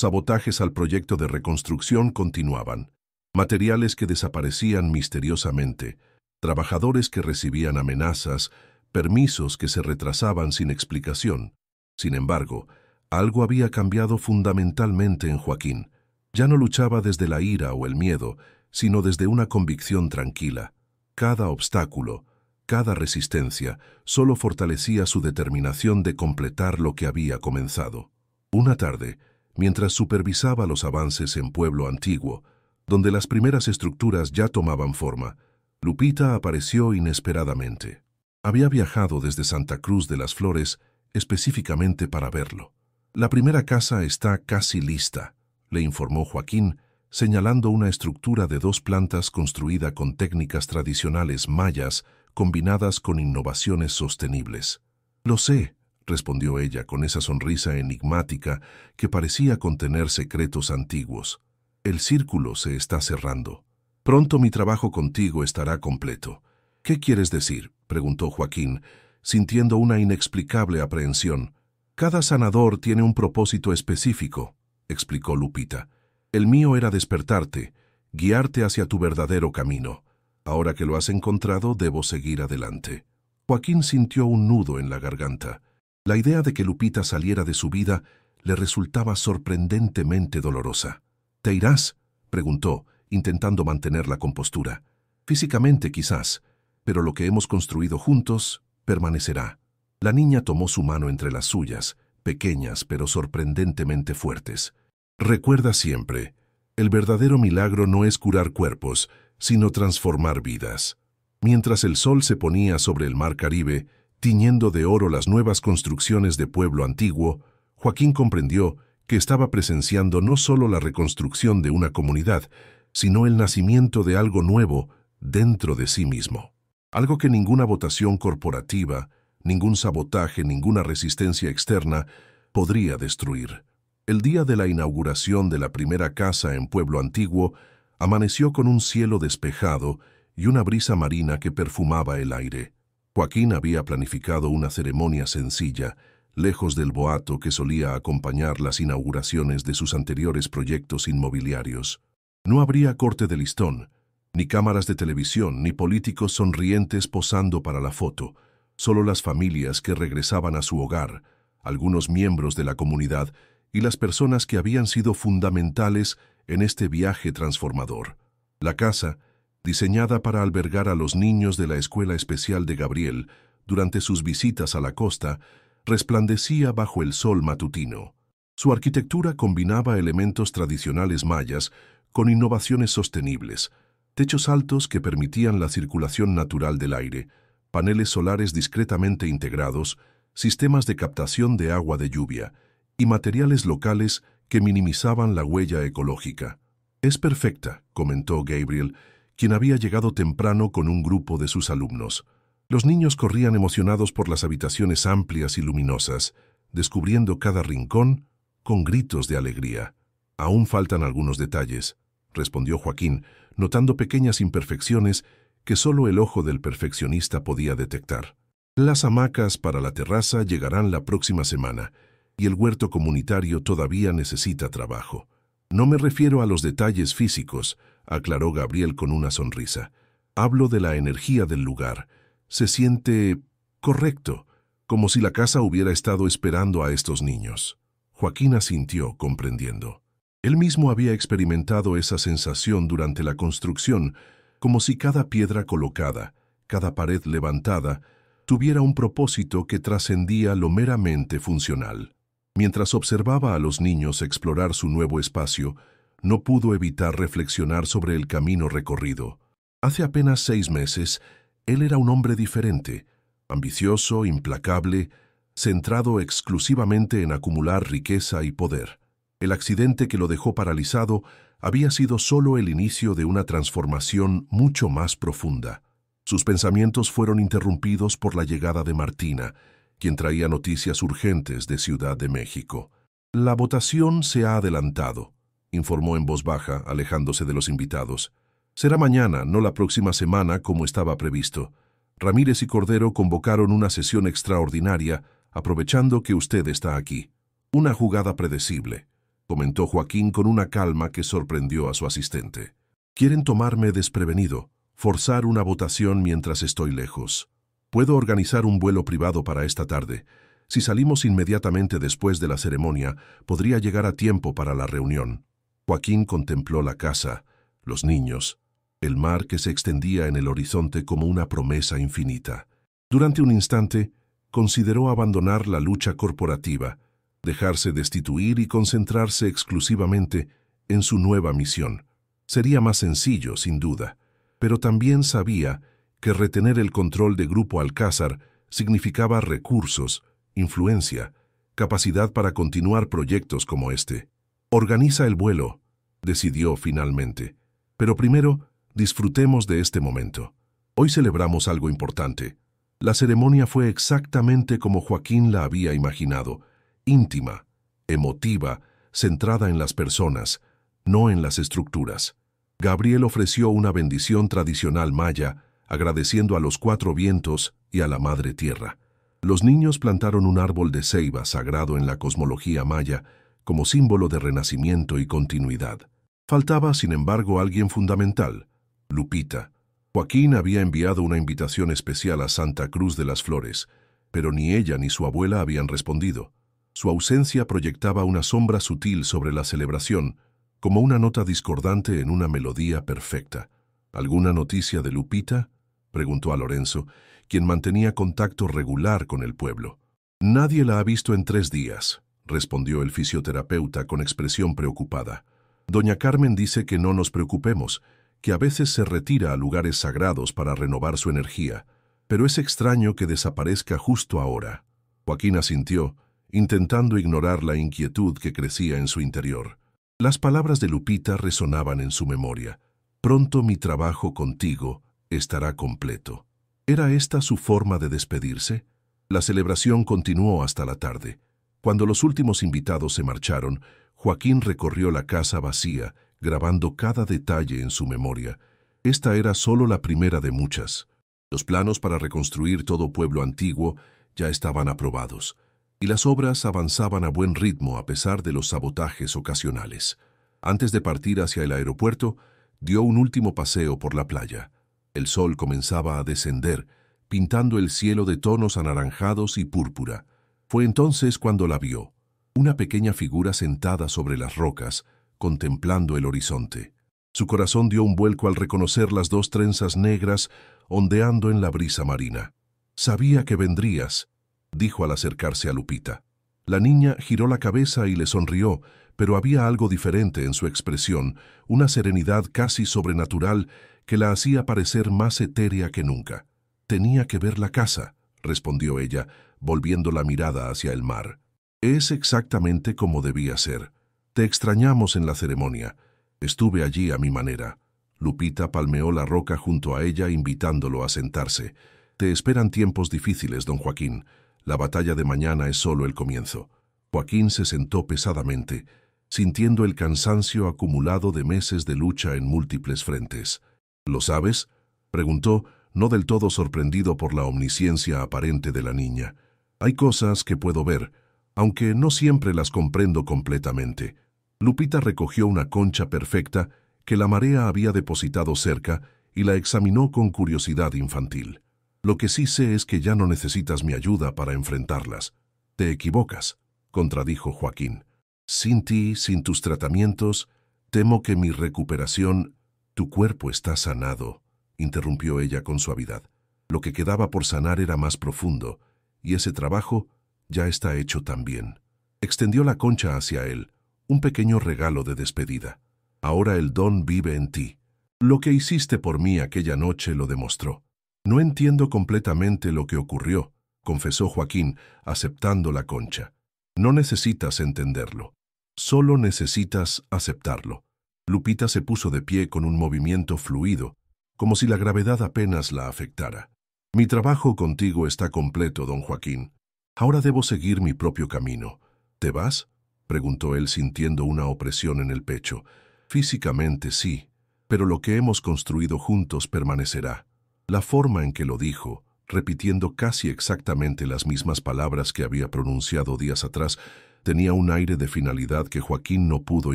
[SPEAKER 1] sabotajes al proyecto de reconstrucción continuaban. Materiales que desaparecían misteriosamente, trabajadores que recibían amenazas, permisos que se retrasaban sin explicación. Sin embargo, algo había cambiado fundamentalmente en Joaquín. Ya no luchaba desde la ira o el miedo, sino desde una convicción tranquila. Cada obstáculo, cada resistencia, solo fortalecía su determinación de completar lo que había comenzado. Una tarde, mientras supervisaba los avances en Pueblo Antiguo, donde las primeras estructuras ya tomaban forma, Lupita apareció inesperadamente. Había viajado desde Santa Cruz de las Flores específicamente para verlo. La primera casa está casi lista, le informó Joaquín, señalando una estructura de 2 plantas construida con técnicas tradicionales mayas combinadas con innovaciones sostenibles. «Lo sé», respondió ella con esa sonrisa enigmática que parecía contener secretos antiguos. «El círculo se está cerrando. Pronto mi trabajo contigo estará completo». «¿Qué quieres decir?», preguntó Joaquín, sintiendo una inexplicable aprehensión. «Cada sanador tiene un propósito específico», explicó Lupita. «El mío era despertarte, guiarte hacia tu verdadero camino. Ahora que lo has encontrado, debo seguir adelante». Joaquín sintió un nudo en la garganta. La idea de que Lupita saliera de su vida le resultaba sorprendentemente dolorosa. «¿Te irás?», preguntó, intentando mantener la compostura. «Físicamente, quizás, pero lo que hemos construido juntos permanecerá». La niña tomó su mano entre las suyas, pequeñas pero sorprendentemente fuertes. «Recuerda siempre, el verdadero milagro no es curar cuerpos, sino transformar vidas». Mientras el sol se ponía sobre el mar Caribe, tiñendo de oro las nuevas construcciones de Pueblo Antiguo, Joaquín comprendió que estaba presenciando no solo la reconstrucción de una comunidad, sino el nacimiento de algo nuevo dentro de sí mismo. Algo que ninguna votación corporativa, ningún sabotaje, ninguna resistencia externa podría destruir. El día de la inauguración de la primera casa en Pueblo Antiguo amaneció con un cielo despejado y una brisa marina que perfumaba el aire. Joaquín había planificado una ceremonia sencilla, lejos del boato que solía acompañar las inauguraciones de sus anteriores proyectos inmobiliarios. No habría corte de listón, ni cámaras de televisión, ni políticos sonrientes posando para la foto, solo las familias que regresaban a su hogar, algunos miembros de la comunidad y las personas que habían sido fundamentales en este viaje transformador. La casa, diseñada para albergar a los niños de la Escuela Especial de Gabriel durante sus visitas a la costa, resplandecía bajo el sol matutino. Su arquitectura combinaba elementos tradicionales mayas con innovaciones sostenibles, techos altos que permitían la circulación natural del aire, paneles solares discretamente integrados, sistemas de captación de agua de lluvia y materiales locales que minimizaban la huella ecológica. «Es perfecta», comentó Gabriel, quien había llegado temprano con un grupo de sus alumnos. Los niños corrían emocionados por las habitaciones amplias y luminosas, descubriendo cada rincón con gritos de alegría. «Aún faltan algunos detalles», respondió Joaquín, notando pequeñas imperfecciones que solo el ojo del perfeccionista podía detectar. «Las hamacas para la terraza llegarán la próxima semana, y el huerto comunitario todavía necesita trabajo». «No me refiero a los detalles físicos», aclaró Gabriel con una sonrisa. «Hablo de la energía del lugar. Se siente correcto, como si la casa hubiera estado esperando a estos niños». Joaquín asintió, comprendiendo. Él mismo había experimentado esa sensación durante la construcción, como si cada piedra colocada, cada pared levantada, tuviera un propósito que trascendía lo meramente funcional. Mientras observaba a los niños explorar su nuevo espacio, no pudo evitar reflexionar sobre el camino recorrido. Hace apenas 6 meses, él era un hombre diferente, ambicioso, implacable, centrado exclusivamente en acumular riqueza y poder. El accidente que lo dejó paralizado había sido solo el inicio de una transformación mucho más profunda. Sus pensamientos fueron interrumpidos por la llegada de Martina, quien traía noticias urgentes de Ciudad de México. «La votación se ha adelantado», informó en voz baja, alejándose de los invitados. «Será mañana, no la próxima semana como estaba previsto. Ramírez y Cordero convocaron una sesión extraordinaria, aprovechando que usted está aquí». «Una jugada predecible», comentó Joaquín con una calma que sorprendió a su asistente. «Quieren tomarme desprevenido, forzar una votación mientras estoy lejos. Puedo organizar un vuelo privado para esta tarde. Si salimos inmediatamente después de la ceremonia, podría llegar a tiempo para la reunión». Joaquín contempló la casa, los niños, el mar que se extendía en el horizonte como una promesa infinita. Durante un instante, consideró abandonar la lucha corporativa, dejarse destituir y concentrarse exclusivamente en su nueva misión. Sería más sencillo, sin duda, pero también sabía que retener el control de Grupo Alcázar significaba recursos, influencia, capacidad para continuar proyectos como este. «Organiza el vuelo», decidió finalmente. Pero primero, disfrutemos de este momento. Hoy celebramos algo importante. La ceremonia fue exactamente como Joaquín la había imaginado, íntima, emotiva, centrada en las personas, no en las estructuras. Gabriel ofreció una bendición tradicional maya, agradeciendo a los cuatro vientos y a la Madre Tierra. Los niños plantaron un árbol de ceiba sagrado en la cosmología maya, como símbolo de renacimiento y continuidad. Faltaba, sin embargo, alguien fundamental: Lupita. Joaquín había enviado una invitación especial a Santa Cruz de las Flores, pero ni ella ni su abuela habían respondido. Su ausencia proyectaba una sombra sutil sobre la celebración, como una nota discordante en una melodía perfecta. ¿Alguna noticia de Lupita?, preguntó a Lorenzo, quien mantenía contacto regular con el pueblo. Nadie la ha visto en 3 días, respondió el fisioterapeuta con expresión preocupada. Doña Carmen dice que no nos preocupemos, que a veces se retira a lugares sagrados para renovar su energía, pero es extraño que desaparezca justo ahora. Joaquín asintió, intentando ignorar la inquietud que crecía en su interior. Las palabras de Lupita resonaban en su memoria. Pronto mi trabajo contigo estará completo. ¿Era esta su forma de despedirse? La celebración continuó hasta la tarde. Cuando los últimos invitados se marcharon, Joaquín recorrió la casa vacía, grabando cada detalle en su memoria. Esta era solo la primera de muchas. Los planos para reconstruir todo pueblo antiguo ya estaban aprobados, y las obras avanzaban a buen ritmo a pesar de los sabotajes ocasionales. Antes de partir hacia el aeropuerto, dio un último paseo por la playa. El sol comenzaba a descender, pintando el cielo de tonos anaranjados y púrpura. Fue entonces cuando la vio, una pequeña figura sentada sobre las rocas, contemplando el horizonte. Su corazón dio un vuelco al reconocer las 2 trenzas negras ondeando en la brisa marina. «Sabía que vendrías», dijo al acercarse a Lupita. La niña giró la cabeza y le sonrió, pero había algo diferente en su expresión, una serenidad casi sobrenatural que la hacía parecer más etérea que nunca. «Tenía que ver la casa», respondió ella, volviendo la mirada hacia el mar. «Es exactamente como debía ser. Te extrañamos en la ceremonia. Estuve allí a mi manera». Lupita palmeó la roca junto a ella, invitándolo a sentarse. «Te esperan tiempos difíciles, don Joaquín. La batalla de mañana es solo el comienzo». Joaquín se sentó pesadamente, sintiendo el cansancio acumulado de meses de lucha en múltiples frentes. «¿Lo sabes?», preguntó, no del todo sorprendido por la omnisciencia aparente de la niña. «Hay cosas que puedo ver, aunque no siempre las comprendo completamente». Lupita recogió una concha perfecta que la marea había depositado cerca y la examinó con curiosidad infantil. «Lo que sí sé es que ya no necesitas mi ayuda para enfrentarlas». «Te equivocas», contradijo Joaquín. «Sin ti, sin tus tratamientos, temo que mi recuperación...» «Tu cuerpo está sanado», interrumpió ella con suavidad. «Lo que quedaba por sanar era más profundo, y ese trabajo ya está hecho también». Extendió la concha hacia él, un pequeño regalo de despedida. «Ahora el don vive en ti. Lo que hiciste por mí aquella noche lo demostró». «No entiendo completamente lo que ocurrió», confesó Joaquín, aceptando la concha. «No necesitas entenderlo. Solo necesitas aceptarlo». Lupita se puso de pie con un movimiento fluido, como si la gravedad apenas la afectara. «Mi trabajo contigo está completo, don Joaquín. Ahora debo seguir mi propio camino». «¿Te vas?», preguntó él sintiendo una opresión en el pecho. «Físicamente sí, pero lo que hemos construido juntos permanecerá». La forma en que lo dijo, repitiendo casi exactamente las mismas palabras que había pronunciado días atrás, tenía un aire de finalidad que Joaquín no pudo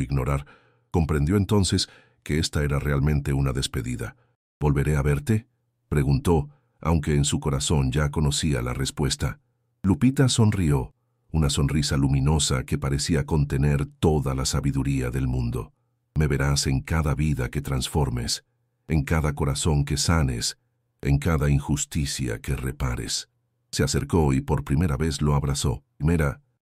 [SPEAKER 1] ignorar. Comprendió entonces que esta era realmente una despedida. «¿Volveré a verte?», preguntó, aunque en su corazón ya conocía la respuesta. Lupita sonrió, una sonrisa luminosa que parecía contener toda la sabiduría del mundo. «Me verás en cada vida que transformes, en cada corazón que sanes, en cada injusticia que repares». Se acercó y por primera vez lo abrazó.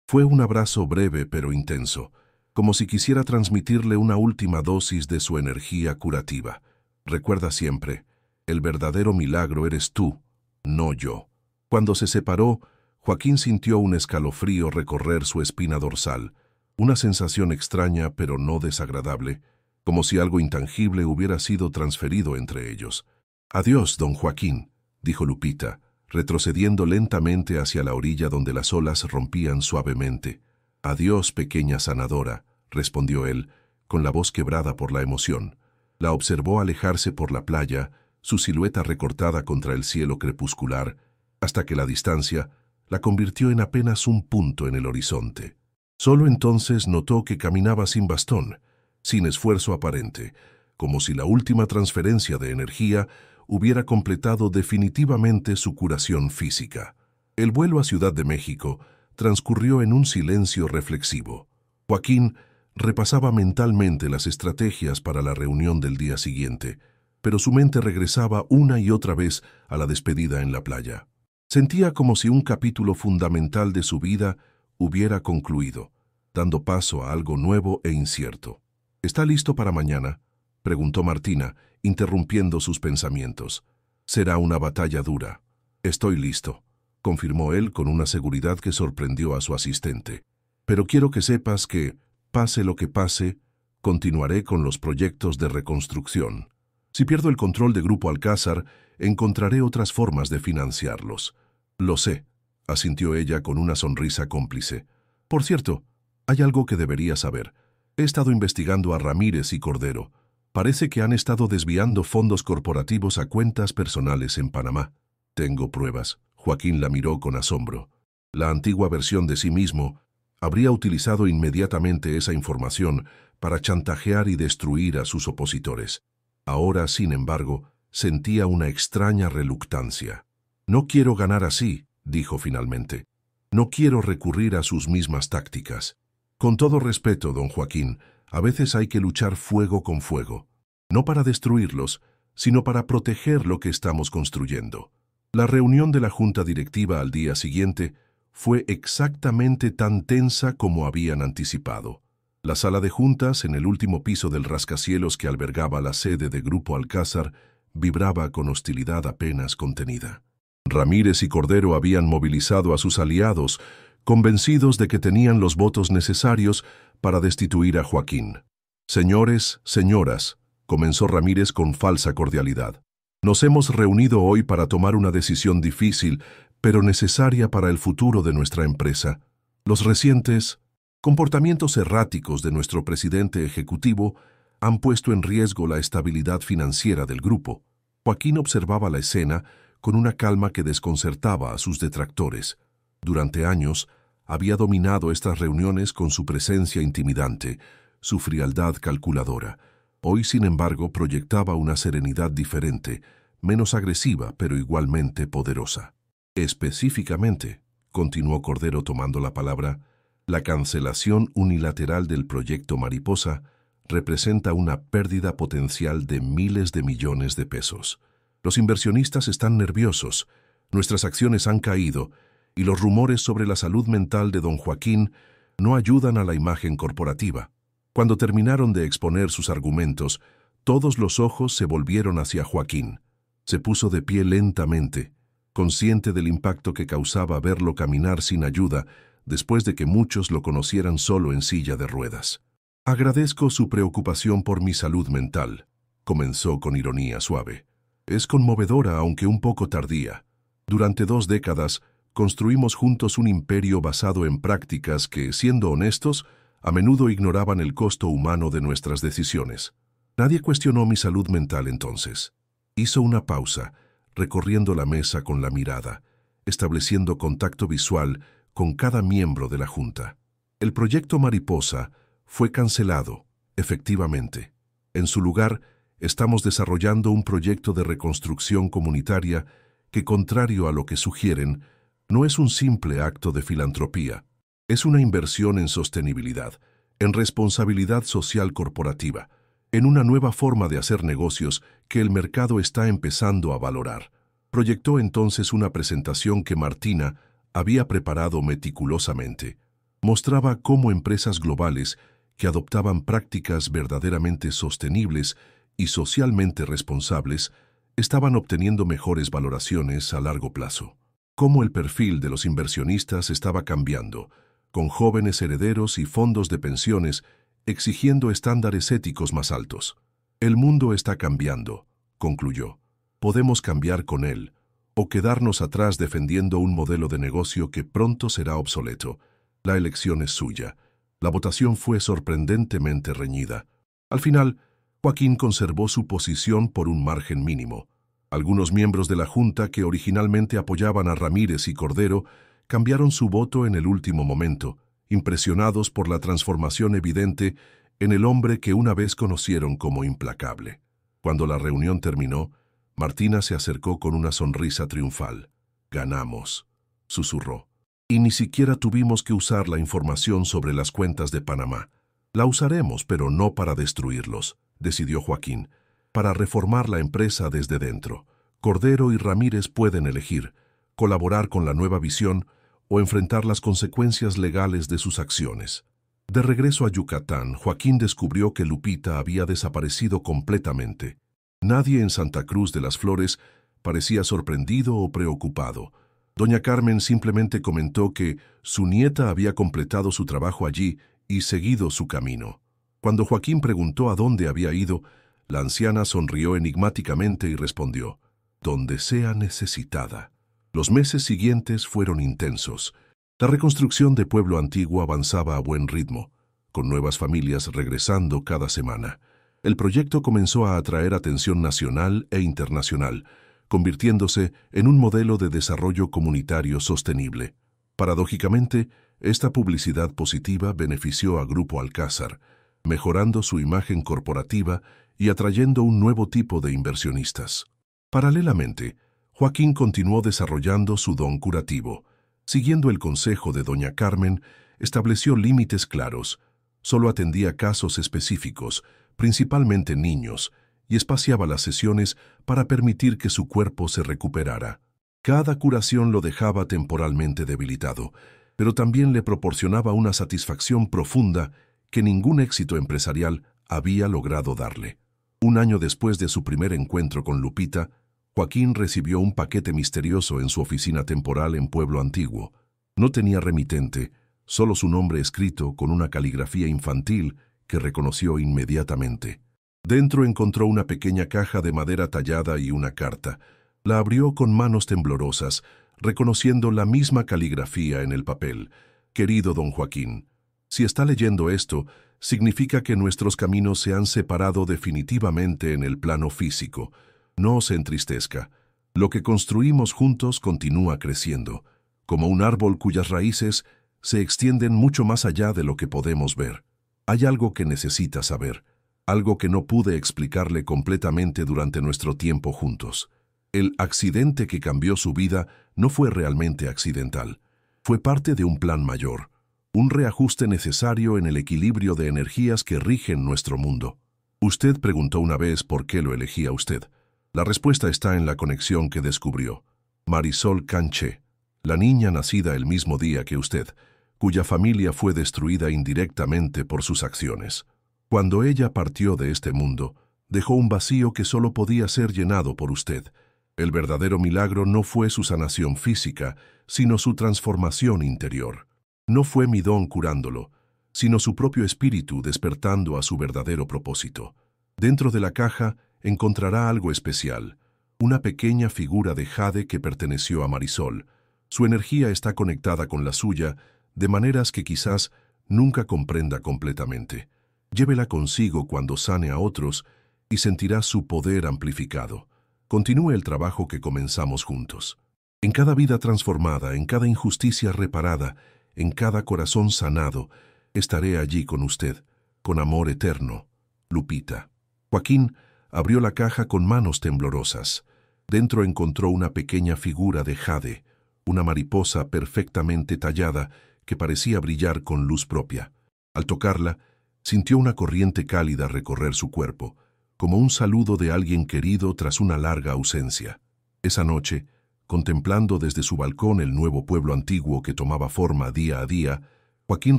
[SPEAKER 1] Fue un abrazo breve pero intenso, como si quisiera transmitirle una última dosis de su energía curativa. «Recuerda siempre, el verdadero milagro eres tú, no yo». Cuando se separó, Joaquín sintió un escalofrío recorrer su espina dorsal, una sensación extraña pero no desagradable, como si algo intangible hubiera sido transferido entre ellos. «Adiós, don Joaquín», dijo Lupita, retrocediendo lentamente hacia la orilla donde las olas rompían suavemente. «Adiós, pequeña sanadora», respondió él, con la voz quebrada por la emoción. La observó alejarse por la playa, su silueta recortada contra el cielo crepuscular, hasta que la distancia la convirtió en apenas un punto en el horizonte. Solo entonces notó que caminaba sin bastón, sin esfuerzo aparente, como si la última transferencia de energía hubiera completado definitivamente su curación física. El vuelo a Ciudad de México transcurrió en un silencio reflexivo. Joaquín repasaba mentalmente las estrategias para la reunión del día siguiente, pero su mente regresaba una y otra vez a la despedida en la playa. Sentía como si un capítulo fundamental de su vida hubiera concluido, dando paso a algo nuevo e incierto. «¿Está listo para mañana?», preguntó Martina, interrumpiendo sus pensamientos. «Será una batalla dura». «Estoy listo», confirmó él con una seguridad que sorprendió a su asistente. «Pero quiero que sepas que, pase lo que pase, continuaré con los proyectos de reconstrucción. Si pierdo el control de Grupo Alcázar, encontraré otras formas de financiarlos». «Lo sé», asintió ella con una sonrisa cómplice. «Por cierto, hay algo que deberías saber. He estado investigando a Ramírez y Cordero. Parece que han estado desviando fondos corporativos a cuentas personales en Panamá». «Tengo pruebas». Joaquín la miró con asombro. La antigua versión de sí mismo habría utilizado inmediatamente esa información para chantajear y destruir a sus opositores. Ahora, sin embargo, sentía una extraña reluctancia. «No quiero ganar así», dijo finalmente. «No quiero recurrir a sus mismas tácticas. Con todo respeto, don Joaquín, a veces hay que luchar fuego con fuego, no para destruirlos, sino para proteger lo que estamos construyendo». La reunión de la junta directiva al día siguiente fue exactamente tan tensa como habían anticipado. La sala de juntas, en el último piso del rascacielos que albergaba la sede de Grupo Alcázar, vibraba con hostilidad apenas contenida. Ramírez y Cordero habían movilizado a sus aliados, convencidos de que tenían los votos necesarios para destituir a Joaquín. «Señores, señoras», comenzó Ramírez con falsa cordialidad, «nos hemos reunido hoy para tomar una decisión difícil, pero necesaria para el futuro de nuestra empresa. Los recientes comportamientos erráticos de nuestro presidente ejecutivo han puesto en riesgo la estabilidad financiera del grupo». Joaquín observaba la escena con una calma que desconcertaba a sus detractores. Durante años, había dominado estas reuniones con su presencia intimidante, su frialdad calculadora. Hoy, sin embargo, proyectaba una serenidad diferente, menos agresiva, pero igualmente poderosa. «Específicamente», continuó Cordero tomando la palabra, «la cancelación unilateral del proyecto Mariposa representa una pérdida potencial de miles de millones de pesos. Los inversionistas están nerviosos, nuestras acciones han caído, y los rumores sobre la salud mental de don Joaquín no ayudan a la imagen corporativa». Cuando terminaron de exponer sus argumentos, todos los ojos se volvieron hacia Joaquín. Se puso de pie lentamente, consciente del impacto que causaba verlo caminar sin ayuda después de que muchos lo conocieran solo en silla de ruedas. «Agradezco su preocupación por mi salud mental», comenzó con ironía suave. «Es conmovedora, aunque un poco tardía. Durante 2 décadas construimos juntos un imperio basado en prácticas que, siendo honestos, a menudo ignoraban el costo humano de nuestras decisiones. Nadie cuestionó mi salud mental entonces». Hizo una pausa, recorriendo la mesa con la mirada, estableciendo contacto visual con cada miembro de la junta. El proyecto Mariposa fue cancelado, efectivamente. En su lugar, estamos desarrollando un proyecto de reconstrucción comunitaria que, contrario a lo que sugieren, no es un simple acto de filantropía. Es una inversión en sostenibilidad, en responsabilidad social corporativa, en una nueva forma de hacer negocios que el mercado está empezando a valorar. Proyectó entonces una presentación que Martina había preparado meticulosamente. Mostraba cómo empresas globales que adoptaban prácticas verdaderamente sostenibles y socialmente responsables estaban obteniendo mejores valoraciones a largo plazo. Cómo el perfil de los inversionistas estaba cambiando, con jóvenes herederos y fondos de pensiones exigiendo estándares éticos más altos. El mundo está cambiando, concluyó. Podemos cambiar con él, o quedarnos atrás defendiendo un modelo de negocio que pronto será obsoleto. La elección es suya. La votación fue sorprendentemente reñida. Al final, Joaquín conservó su posición por un margen mínimo. Algunos miembros de la Junta que originalmente apoyaban a Ramírez y Cordero cambiaron su voto en el último momento, impresionados por la transformación evidente en el hombre que una vez conocieron como implacable. Cuando la reunión terminó, Martina se acercó con una sonrisa triunfal. «Ganamos», susurró. «Y ni siquiera tuvimos que usar la información sobre las cuentas de Panamá. La usaremos, pero no para destruirlos», decidió Joaquín, «para reformar la empresa desde dentro. Cordero y Ramírez pueden elegir, colaborar con la nueva visión o enfrentar las consecuencias legales de sus acciones». De regreso a Yucatán, Joaquín descubrió que Lupita había desaparecido completamente. Nadie en Santa Cruz de las Flores parecía sorprendido o preocupado. Doña Carmen simplemente comentó que su nieta había completado su trabajo allí y seguido su camino. Cuando Joaquín preguntó a dónde había ido, la anciana sonrió enigmáticamente y respondió: «Donde sea necesitada». Los meses siguientes fueron intensos. La reconstrucción de Pueblo Antiguo avanzaba a buen ritmo, con nuevas familias regresando cada semana. El proyecto comenzó a atraer atención nacional e internacional, convirtiéndose en un modelo de desarrollo comunitario sostenible. Paradójicamente, esta publicidad positiva benefició a Grupo Alcázar, mejorando su imagen corporativa y atrayendo un nuevo tipo de inversionistas. Paralelamente, Joaquín continuó desarrollando su don curativo. Siguiendo el consejo de doña Carmen, estableció límites claros. Solo atendía casos específicos, principalmente niños, y espaciaba las sesiones para permitir que su cuerpo se recuperara. Cada curación lo dejaba temporalmente debilitado, pero también le proporcionaba una satisfacción profunda que ningún éxito empresarial había logrado darle. Un año después de su primer encuentro con Lupita, Joaquín recibió un paquete misterioso en su oficina temporal en Pueblo Antiguo. No tenía remitente, solo su nombre escrito con una caligrafía infantil que reconoció inmediatamente. Dentro encontró una pequeña caja de madera tallada y una carta. La abrió con manos temblorosas, reconociendo la misma caligrafía en el papel. «Querido don Joaquín, si está leyendo esto, significa que nuestros caminos se han separado definitivamente en el plano físico. No se entristezca. Lo que construimos juntos continúa creciendo, como un árbol cuyas raíces se extienden mucho más allá de lo que podemos ver. Hay algo que necesita saber, algo que no pude explicarle completamente durante nuestro tiempo juntos. El accidente que cambió su vida no fue realmente accidental. Fue parte de un plan mayor, un reajuste necesario en el equilibrio de energías que rigen nuestro mundo. Usted preguntó una vez por qué lo elegía usted. La respuesta está en la conexión que descubrió. Marisol Canché, la niña nacida el mismo día que usted, cuya familia fue destruida indirectamente por sus acciones. Cuando ella partió de este mundo, dejó un vacío que solo podía ser llenado por usted. El verdadero milagro no fue su sanación física, sino su transformación interior. No fue mi don curándolo, sino su propio espíritu despertando a su verdadero propósito. Dentro de la caja encontrará algo especial, una pequeña figura de jade que perteneció a Marisol. Su energía está conectada con la suya, de maneras que quizás nunca comprenda completamente. Llévela consigo cuando sane a otros y sentirá su poder amplificado. Continúe el trabajo que comenzamos juntos. En cada vida transformada, en cada injusticia reparada, en cada corazón sanado, estaré allí con usted, con amor eterno. Lupita. Joaquín abrió la caja con manos temblorosas. Dentro encontró una pequeña figura de jade, una mariposa perfectamente tallada que parecía brillar con luz propia. Al tocarla, sintió una corriente cálida recorrer su cuerpo, como un saludo de alguien querido tras una larga ausencia. Esa noche, contemplando desde su balcón el nuevo Pueblo Antiguo que tomaba forma día a día, Joaquín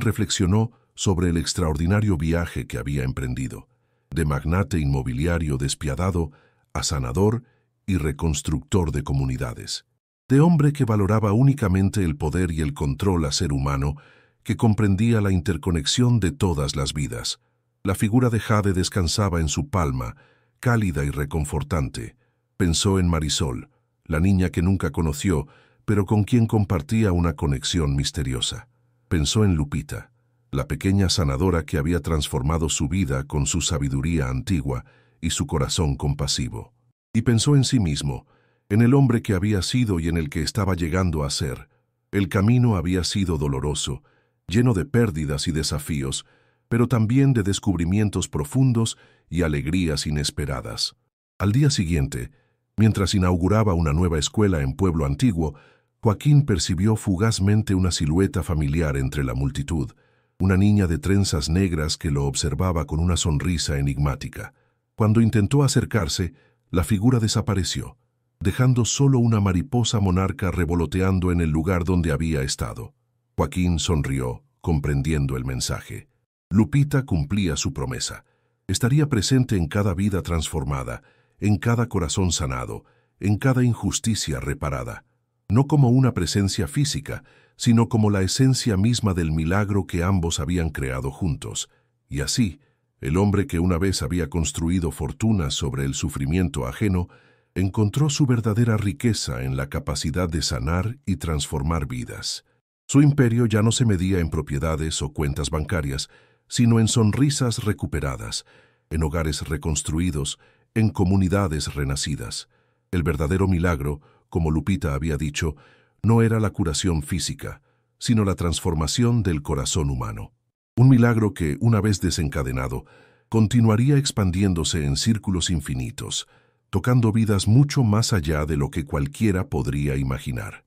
[SPEAKER 1] reflexionó sobre el extraordinario viaje que había emprendido, de magnate inmobiliario despiadado a sanador y reconstructor de comunidades. De hombre que valoraba únicamente el poder y el control a ser humano, que comprendía la interconexión de todas las vidas. La figura de Jade descansaba en su palma, cálida y reconfortante. Pensó en Marisol, la niña que nunca conoció, pero con quien compartía una conexión misteriosa. Pensó en Lupita, la pequeña sanadora que había transformado su vida con su sabiduría antigua y su corazón compasivo. Y pensó en sí mismo, en el hombre que había sido y en el que estaba llegando a ser. El camino había sido doloroso, lleno de pérdidas y desafíos, pero también de descubrimientos profundos y alegrías inesperadas. Al día siguiente, mientras inauguraba una nueva escuela en Pueblo Antiguo, Joaquín percibió fugazmente una silueta familiar entre la multitud, una niña de trenzas negras que lo observaba con una sonrisa enigmática. Cuando intentó acercarse, la figura desapareció, dejando solo una mariposa monarca revoloteando en el lugar donde había estado. Joaquín sonrió, comprendiendo el mensaje. Lupita cumplía su promesa. Estaría presente en cada vida transformada, en cada corazón sanado, en cada injusticia reparada. No como una presencia física, sino como la esencia misma del milagro que ambos habían creado juntos. Y así, el hombre que una vez había construido fortunas sobre el sufrimiento ajeno, encontró su verdadera riqueza en la capacidad de sanar y transformar vidas. Su imperio ya no se medía en propiedades o cuentas bancarias, sino en sonrisas recuperadas, en hogares reconstruidos, en comunidades renacidas. El verdadero milagro, como Lupita había dicho, no era la curación física, sino la transformación del corazón humano. Un milagro que, una vez desencadenado, continuaría expandiéndose en círculos infinitos, tocando vidas mucho más allá de lo que cualquiera podría imaginar.